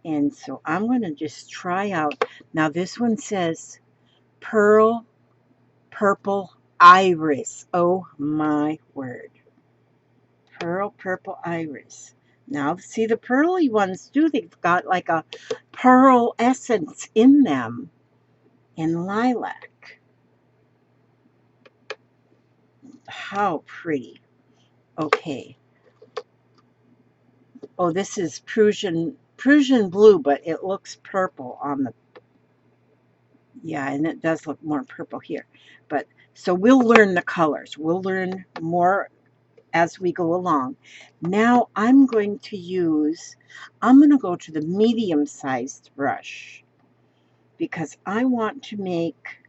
And so I'm going to just try out. Now, this one says pearl purple iris. Oh my word. Pearl purple iris. Now, see, the pearly ones do, they've got like a pearl essence in them, in lilac. How pretty. Okay. Oh, this is Prussian blue, but it looks purple on the, yeah, and it does look more purple here. But so we'll learn the colors. We'll learn more as we go along. Now I'm going to go to the medium-sized brush because I want to make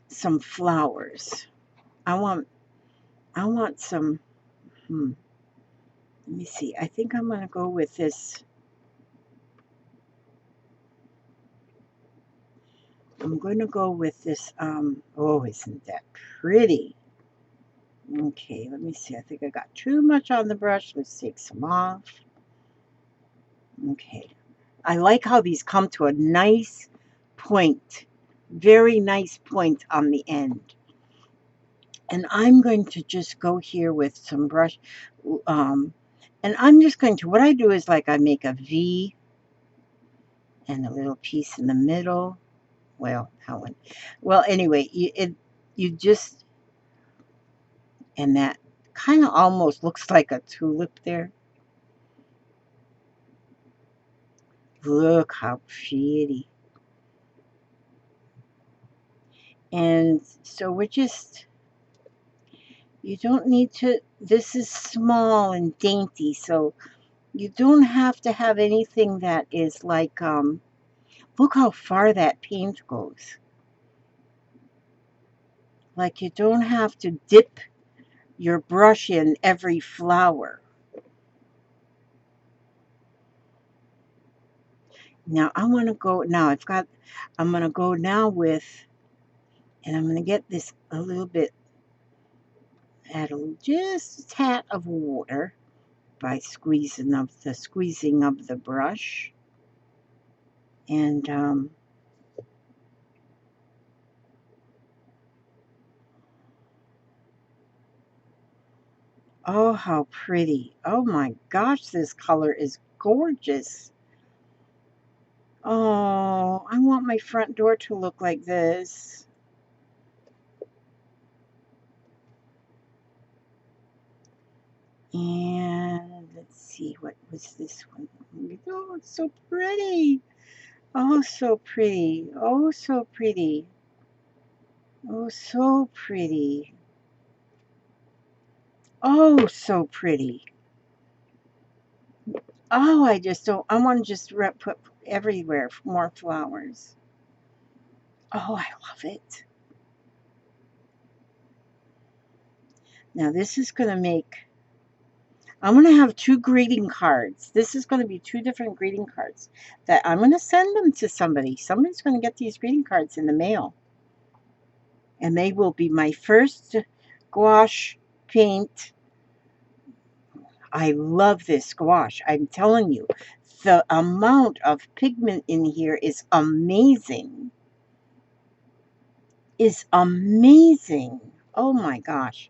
some flowers. I want some, let me see. I think I'm going to go with this. I'm going to go with this, oh, isn't that pretty? Okay, let me see. I think I got too much on the brush. Let's take some off. Okay. I like how these come to a nice point. Very nice point on the end. And I'm going to just go here with some brush. And I'm just going to, what I do is like I make a V and a little piece in the middle. Well, how one? Well, anyway, you just, and that kind of almost looks like a tulip there. Look how pretty. And so we're just, you don't need to, this is small and dainty, so you don't have to have anything that is like, look how far that paint goes. Like you don't have to dip your brush in every flower. Now I want to go, I'm going to go now with, and I'm going to get this a little bit, add just a tad of water by squeezing of the brush. And oh, how pretty. Oh my gosh, this color is gorgeous. Oh, I want my front door to look like this. And let's see, what was this one? Oh, it's so pretty. Oh, so pretty. Oh, so pretty. Oh, so pretty. Oh, so pretty. Oh, I just don't, I want to just put everywhere more flowers. Oh, I love it. Now this is going to make, I'm going to have 2 greeting cards. This is going to be 2 different greeting cards that I'm going to send them to somebody. Somebody's going to get these greeting cards in the mail. And they will be my first gouache paint. I love this gouache. I'm telling you, the amount of pigment in here is amazing. Oh my gosh.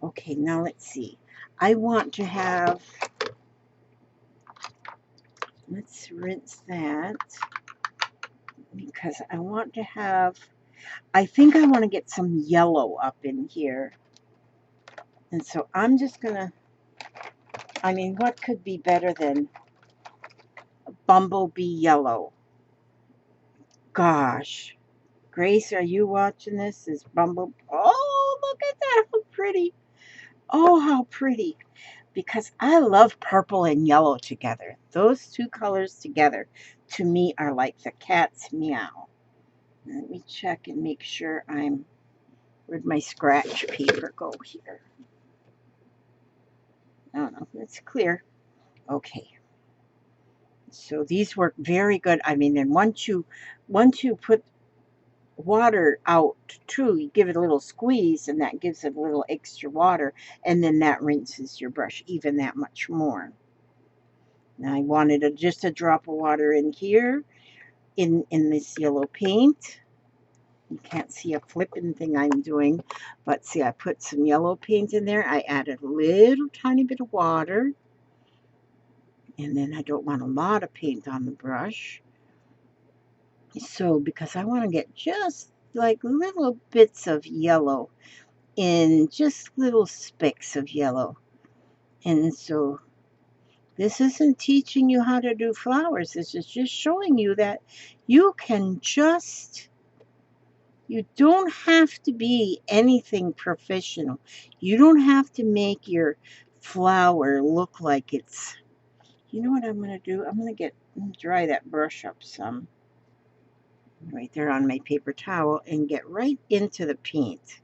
Okay, now let's see. I want to have, let's rinse that, because I want to have, I think I want to get some yellow up in here. And so I'm just going to, I mean, what could be better than bumblebee yellow? Gosh. Grace, are you watching this? Is bumblebee? Oh, look at that. How pretty. Oh, how pretty. Because I love purple and yellow together. Those two colors together, to me, are like the cat's meow. Let me check and make sure I'm, where'd my scratch paper go here? Oh no, it's clear. Okay. So these work very good. I mean, and once you put water out too, you give it a little squeeze, and that gives it a little extra water, and then that rinses your brush even that much more. Now I wanted just a drop of water in here in this yellow paint. You can't see a flipping thing I'm doing, but see, I put some yellow paint in there. I added a little tiny bit of water, and then I don't want a lot of paint on the brush. So, because I want to get just like little bits of yellow in, just little specks of yellow. And so this isn't teaching you how to do flowers. This is just showing you that you can just, you don't have to be anything professional. You don't have to make your flower look like it's, you know what I'm going to do? I'm going to dry that brush up some right there on my paper towel and get right into the paint,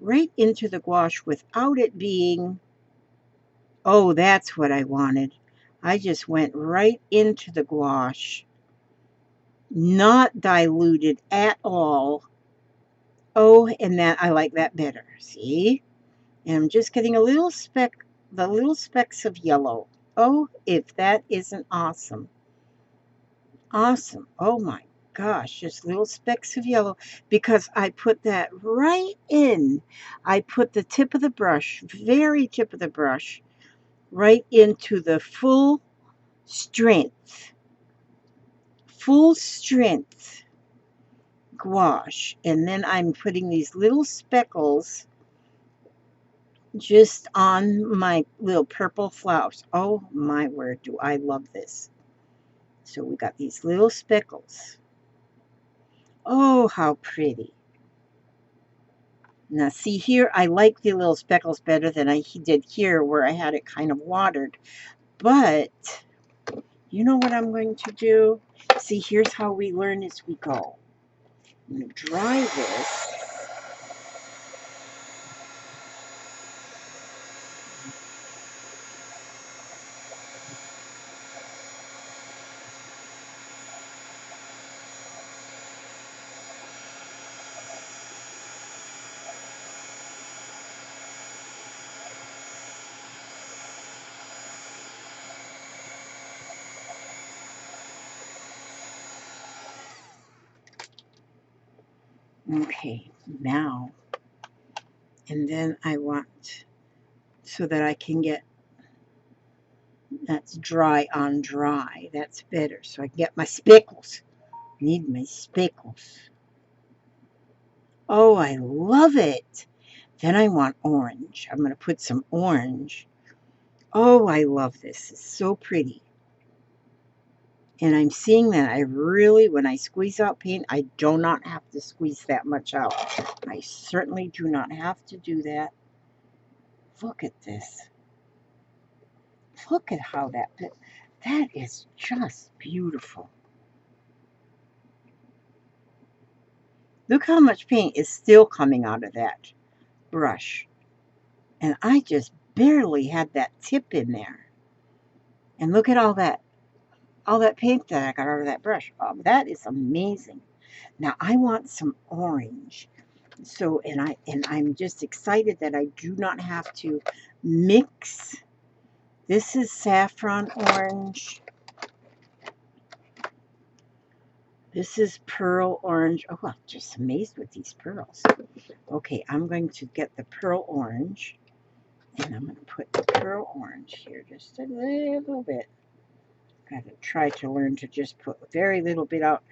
right into the gouache without it being, oh, that's what I wanted. I just went right into the gouache, not diluted at all. Oh, and that, I like that better. See? And I'm just getting a little speck, the little specks of yellow. Oh, if that isn't awesome. Awesome. Oh my gosh, just little specks of yellow, because I put that right in. I put the tip of the brush, very tip of the brush, right into the full strength gouache. And then I'm putting these little speckles just on my little purple flowers. Oh my word, do I love this. So we got these little speckles. Oh, how pretty. Now see here, I like the little speckles better than I did here where I had it kind of watered. But you know what I'm going to do? See, here's how we learn as we go. I'm going to dry this. Okay, now, and then I want, so that I can get, that's dry on dry. That's better. So I can get my speckles. Need my speckles. Oh, I love it. Then I want orange. I'm going to put some orange. Oh, I love this. It's so pretty. And I'm seeing that I really, when I squeeze out paint, I do not have to squeeze that much out. I certainly do not have to do that. Look at this. Look at how that is just beautiful. Look how much paint is still coming out of that brush. And I just barely had that tip in there. And look at all that paint that I got out of that brush. Oh, that is amazing. Now I want some orange. So, and I'm just excited that I do not have to mix. This is saffron orange. This is pearl orange. Oh, I'm just amazed with these pearls. Okay, I'm going to get the pearl orange, and I'm going to put the pearl orange here just a little bit. Got to try to learn to just put very little bit out.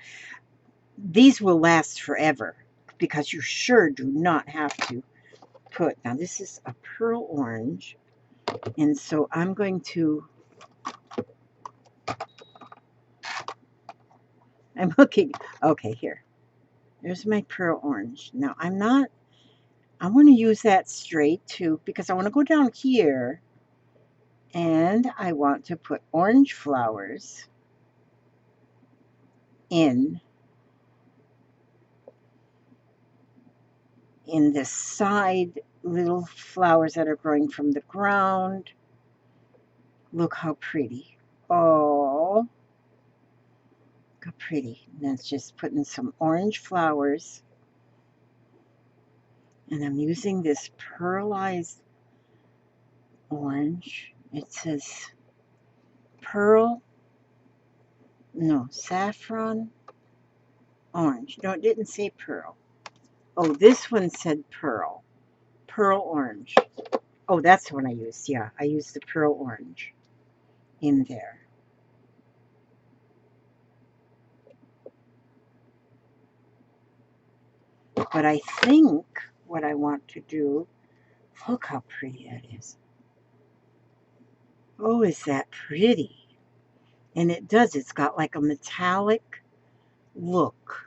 These will last forever because you sure do not have to put. Now this is a pearl orange, and so I'm going to. I'm looking. Okay, here. There's my pearl orange. Now I'm not. I want to use that straight too because I want to go down here and I want to put orange flowers in the side little flowers that are growing from the ground. Look how pretty. Oh, look how pretty. That's just putting some orange flowers. And I'm using this pearlized orange. It says pearl, no, saffron orange. No, it didn't say pearl. Oh, this one said pearl. Pearl orange. Oh, that's the one I used. Yeah, I used the pearl orange in there. But I think what I want to do, look how pretty that is. Oh, is that pretty? And it does. It's got like a metallic look.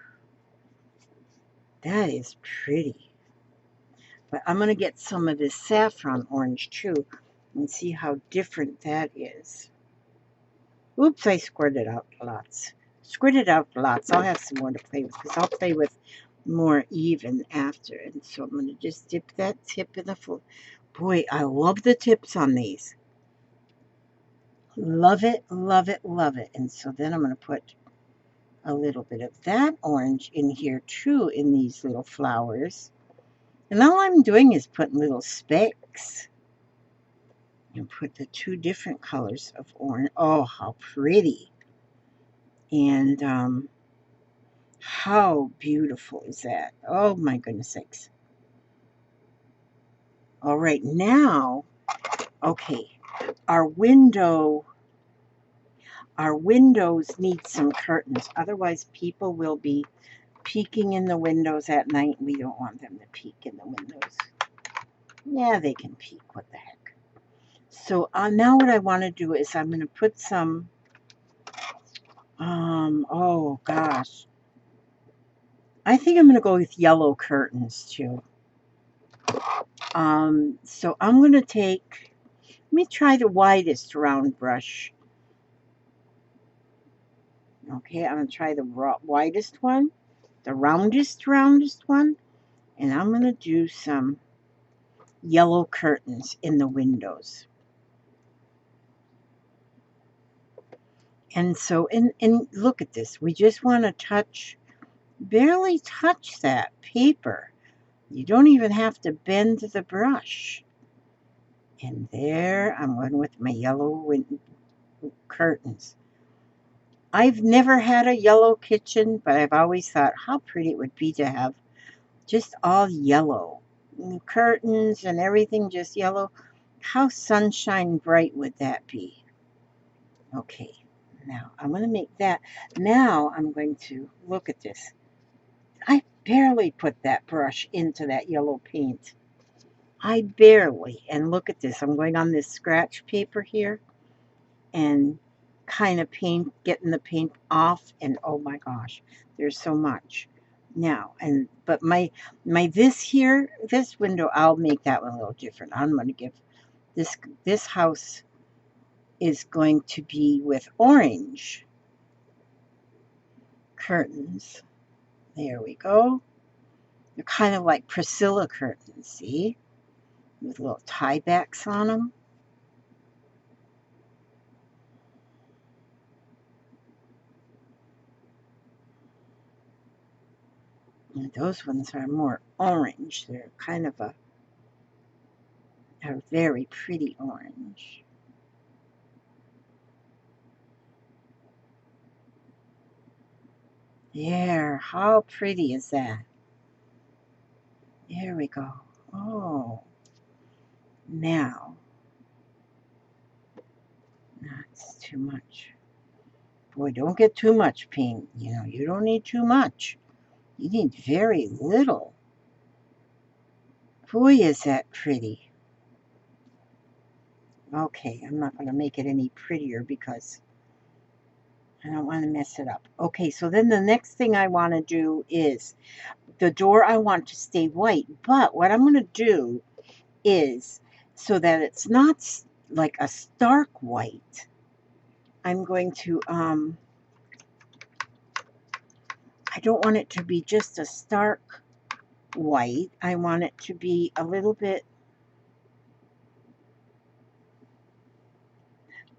That is pretty. But I'm going to get some of this saffron orange too and see how different that is. Oops, I squirted out lots. Squirted out lots. I'll have some more to play with because I'll play with more even after. And so I'm going to just dip that tip in the full. Boy, I love the tips on these. Love it, love it, love it. And so then I'm going to put a little bit of that orange in here too in these little flowers. And all I'm doing is putting little specks. And put the two different colors of orange. Oh, how pretty. And how beautiful is that? Oh my goodness sakes. All right, now, okay, our windows need some curtains. Otherwise, people will be peeking in the windows at night. We don't want them to peek in the windows. Yeah, they can peek. What the heck? So now what I want to do is I'm going to put some, oh gosh. I think I'm going to go with yellow curtains too. So I'm going to take, let me try the widest round brush. Okay, I'm going to try the widest one, the roundest one, and I'm going to do some yellow curtains in the windows. And so, and look at this. We just want to touch, barely touch that paper. You don't even have to bend the brush. And there I'm going with my yellow curtains. I've never had a yellow kitchen, but I've always thought how pretty it would be to have just all yellow. Curtains and everything just yellow. How sunshine bright would that be? Okay, now I'm going to make that. Now I'm going to look at this. I barely put that brush into that yellow paint. I barely. And look at this. I'm going on this scratch paper here and kind of getting the paint off. And oh my gosh, there's so much. Now, but my this window, I'll make that one a little different. I'm going to give this house is going to be with orange curtains. There we go. They're kind of like Priscilla curtains, see? With little tie backs on them. And those ones are more orange. They're kind of a very pretty orange. There, how pretty is that? There we go. Oh, now, that's too much. Boy, don't get too much paint. You know, you don't need too much. You need very little. Boy, is that pretty. Okay, I'm not going to make it any prettier because I don't want to mess it up. Okay, so then the next thing I want to do is the door I want to stay white. But what I'm going to do is, so that it's not like a stark white, I'm going to, I don't want it to be just a stark white. I want it to be a little bit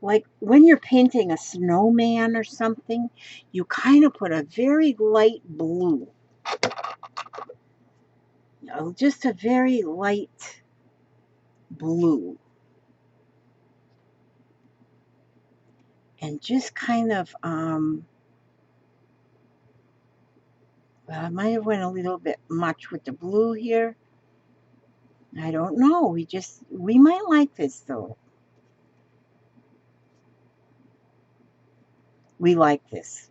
like when you're painting a snowman or something, you kind of put a very light blue, just a very light blue, and just kind of, well, I might have went a little bit much with the blue here. I don't know. We might like this though. We like this.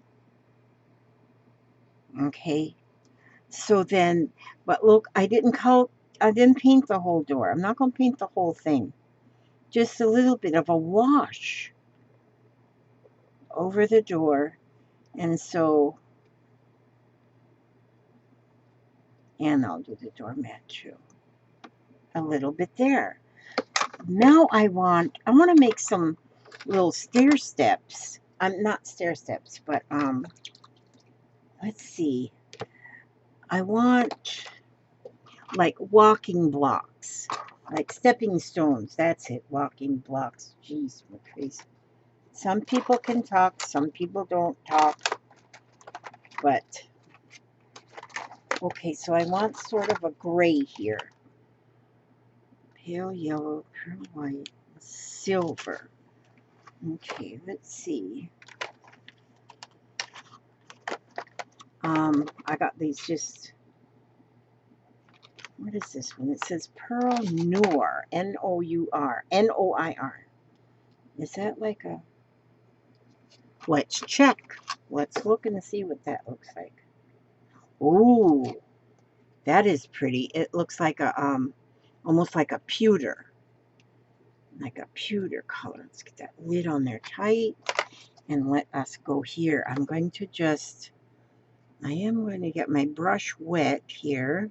Okay. So then, but look, I didn't paint the whole door. I'm not going to paint the whole thing. Just a little bit of a wash over the door. And so, and I'll do the doormat too. A little bit there. Now I want to make some little stair steps. Not stair steps, but let's see. I want like walking blocks, like stepping stones. That's it, walking blocks. Jeez, my face. Some people can talk, some people don't talk. But okay, so I want sort of a gray here. Pale yellow, pure white, silver. Okay, let's see. I got these just, what is this one? It says Pearl Noir, N-O-U-R, N-O-I-R. Is that like a, let's check. Let's look and see what that looks like. Ooh, that is pretty. It looks like a, almost like a pewter. Like a pewter color. Let's get that lid on there tight. And let us go here. I'm going to just, I am going to get my brush wet here.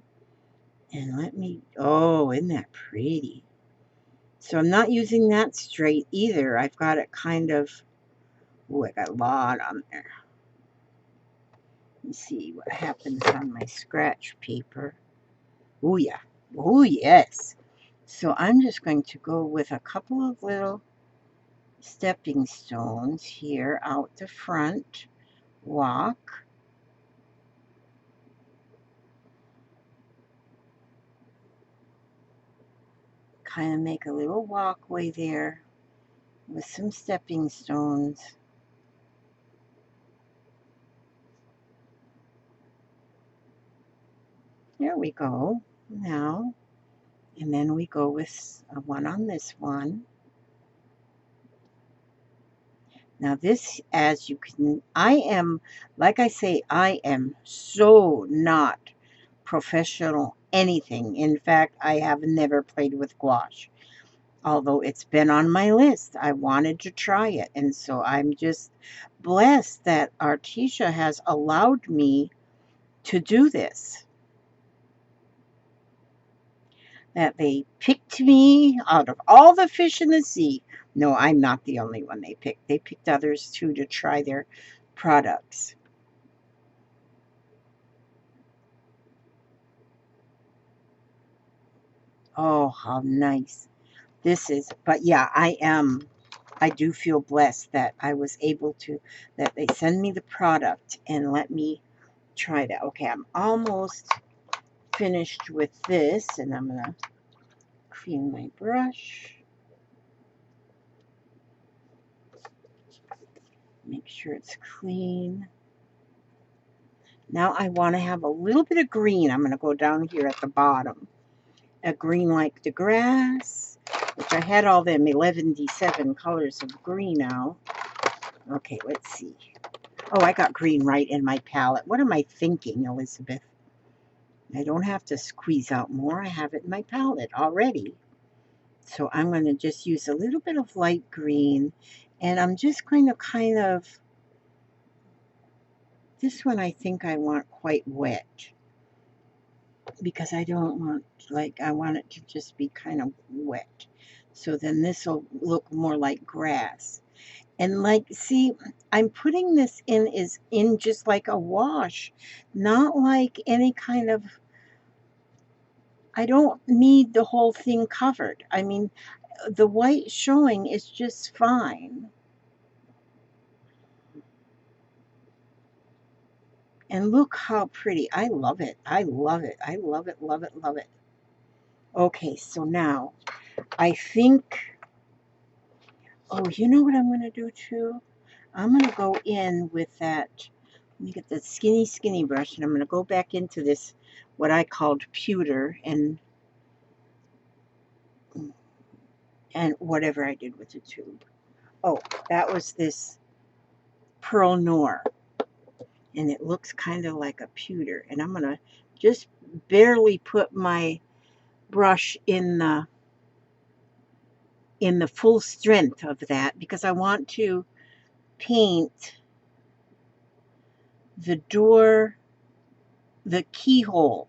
And let me, oh, isn't that pretty? So I'm not using that straight either. I've got it kind of, oh, I got a lot on there. Let me see what happens on my scratch paper. Oh, yeah. Oh, yes. So I'm just going to go with a couple of little stepping stones here out the front. Walk. Kind of make a little walkway there with some stepping stones. There we go. Now, and then we go with one on this one. Now this, as you can, I am, like I say, I am so not professional anything. In fact, I have never played with gouache. Although it's been on my list. I wanted to try it. And so I'm just blessed that Artesia has allowed me to do this. That they picked me out of all the fish in the sea. No, I'm not the only one they picked. They picked others too to try their products. Oh, how nice. This is, but yeah, I do feel blessed that I was able to, that they send me the product and let me try that. Okay, I'm almost finished with this, and I'm going to clean my brush. Make sure it's clean. Now I want to have a little bit of green. I'm going to go down here at the bottom. A green like the grass, which I had all them 11D7 colors of green now. Okay, let's see. Oh, I got green right in my palette. What am I thinking, Elizabeth? I don't have to squeeze out more. I have it in my palette already. So I'm going to just use a little bit of light green. And I'm just going to kind of, this one I think I want quite wet. Because I don't want, like, I want it to just be kind of wet. So then this will look more like grass. And like, see, I'm putting this in just like a wash, not like any kind of, I don't need the whole thing covered. I mean, the white showing is just fine. And look how pretty. I love it. I love it. I love it, love it, love it. Okay, so now I think, oh, you know what I'm going to do too? I'm going to go in with that, let me get the skinny brush, and I'm going to go back into this, what I called pewter, and whatever I did with the tube. Oh, that was this Pearl Noir, and it looks kind of like a pewter, and I'm going to just barely put my brush in the full strength of that, because I want to paint the door, the keyhole,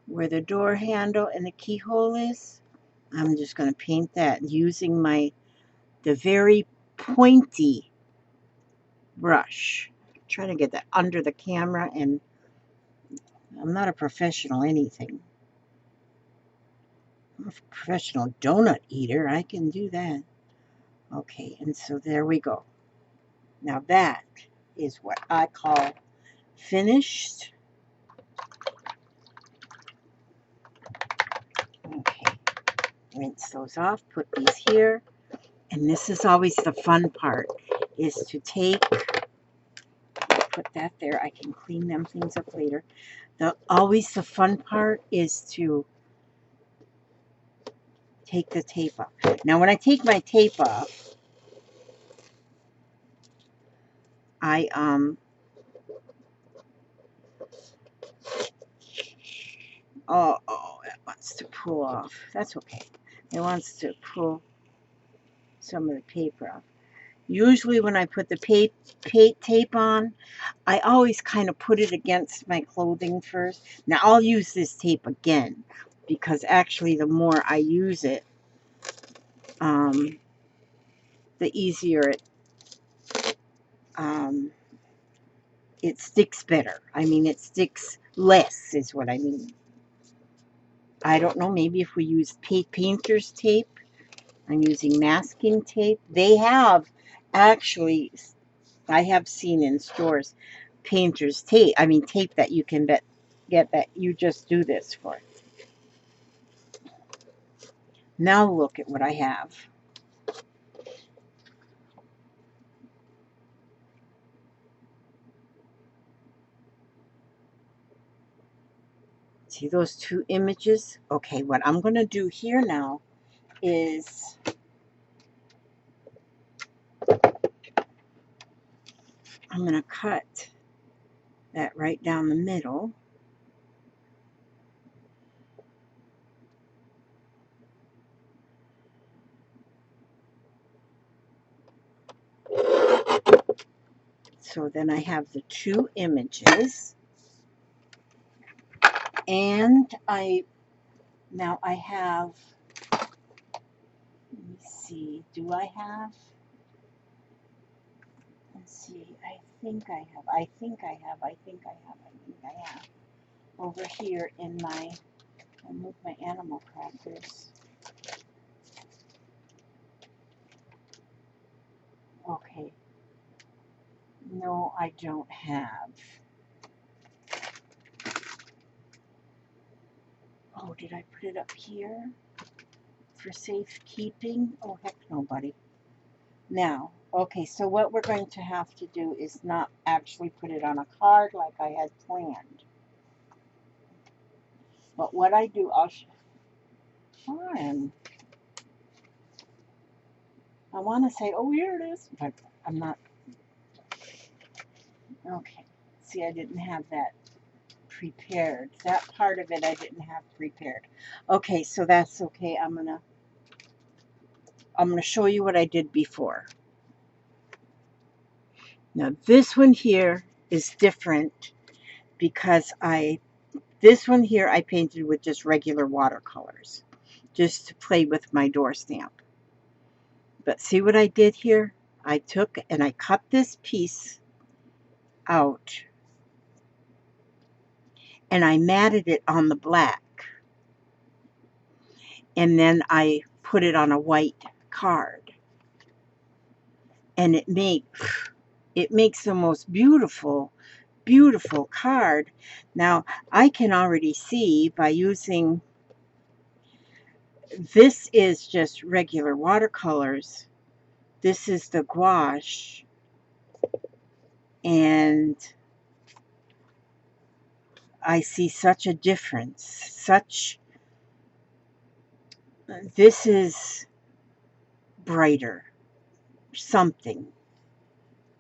where the door handle and the keyhole is. I'm just going to paint that using the very pointy brush. Trying to get that under the camera, and I'm not a professional anything. I'm a professional donut eater. I can do that. Okay, and so there we go. Now that is what I call finished. Okay, rinse those off, put these here. And this is always the fun part, is to take, put that there. I can clean them things up later. Always the fun part is to take the tape off. Now, when I take my tape off, I, oh, it wants to pull off. That's okay. It wants to pull some of the paper off. Usually when I put the tape on, I always kind of put it against my clothing first. Now, I'll use this tape again, because actually the more I use it, the easier it sticks better. I mean, it sticks less is what I mean. I don't know, maybe if we use painter's tape. I'm using masking tape. They have, actually, I have seen in stores, painter's tape. I mean, tape that you can get that you just do this for. Now look at what I have. See those two images? Okay, what I'm going to do here now is I'm going to cut that right down the middle. So then I have the two images. And now I have, let me see, do I have, let's see, I think I have over here in my, I'll move my animal crackers. Okay. No, I don't have. Oh, did I put it up here for safekeeping? Oh, heck no, buddy. Now, okay, so what we're going to have to do is not actually put it on a card like I had planned. But what I do, I'll fun. I want to say, oh, here it is, but I'm not. Okay. See, I didn't have that prepared. That part of it I didn't have prepared. Okay, so that's okay. I'm gonna show you what I did before. Now this one here is different because this one here I painted with just regular watercolors, just to play with my door stamp. But see what I did here? I took and I cut this piece out and I matted it on the black. And then I put it on a white card. And it makes the most beautiful, beautiful card. Now, I can already see by using, this is just regular watercolors. This is the gouache. And I see such a difference. This is brighter, something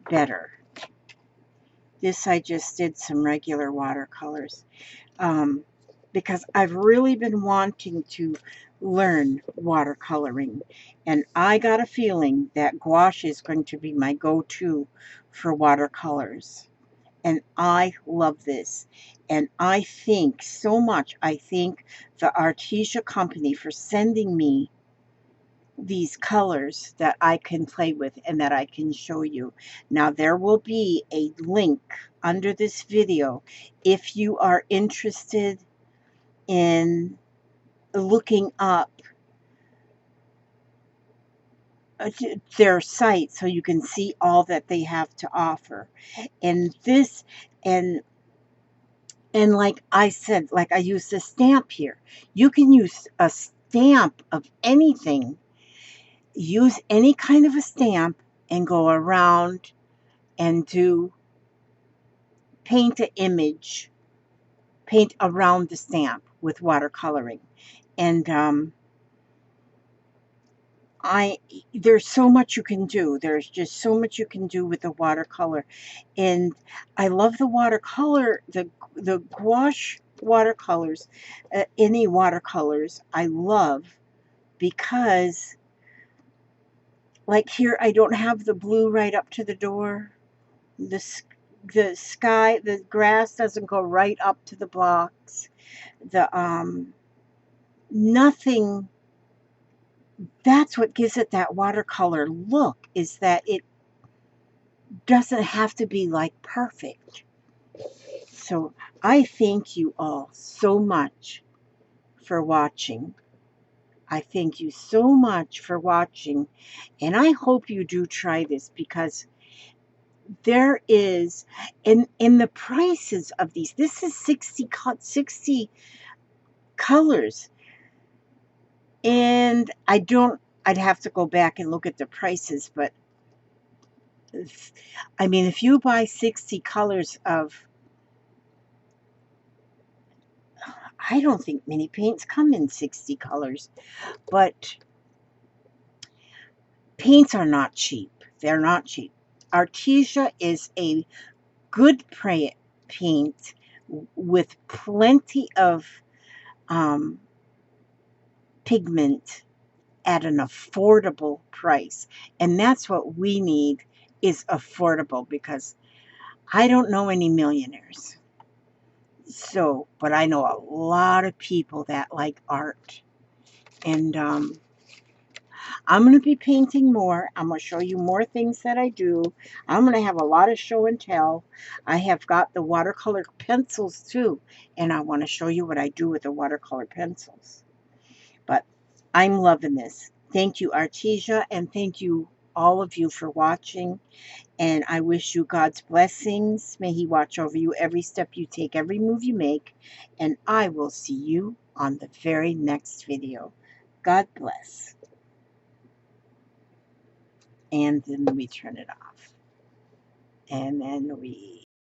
better. This I just did some regular watercolors. Because I've really been wanting to learn watercoloring, and I got a feeling that gouache is going to be my go-to for watercolors. And I love this, and I thank so much. I thank the Artesia company for sending me these colors that I can play with and that I can show you. Now there will be a link under this video if you are interested in looking up their site so you can see all that they have to offer. And this, and like I said, like I used a stamp here. You can use a stamp of anything. Use any kind of a stamp and go around and paint an image, paint around the stamp with watercoloring. And there's so much you can do. There's just so much you can do with the watercolor. And I love the watercolor, the gouache watercolors, any watercolors I love, because like here I don't have the blue right up to the door. The sky, the grass doesn't go right up to the blocks. The nothing. That's what gives it that watercolor look, is that it doesn't have to be like perfect. So I thank you all so much for watching. I thank you so much for watching, and I hope you do try this, because there is, in the prices of these, this is 60 colors, and I'd have to go back and look at the prices, but I mean, if you buy 60 colors of, I don't think many paints come in 60 colors, but paints are not cheap. They're not cheap. Artesia is a good paint with plenty of pigment at an affordable price. And that's what we need, is affordable, because I don't know any millionaires. So, but I know a lot of people that like art. And I'm going to be painting more. I'm going to show you more things that I do. I'm going to have a lot of show and tell. I have got the watercolor pencils too, and I want to show you what I do with the watercolor pencils. But I'm loving this. Thank you, Artesia, and thank you, all of you, for watching. And I wish you God's blessings. May He watch over you every step you take, every move you make. And I will see you on the very next video. God bless. and then we turn it off. And then we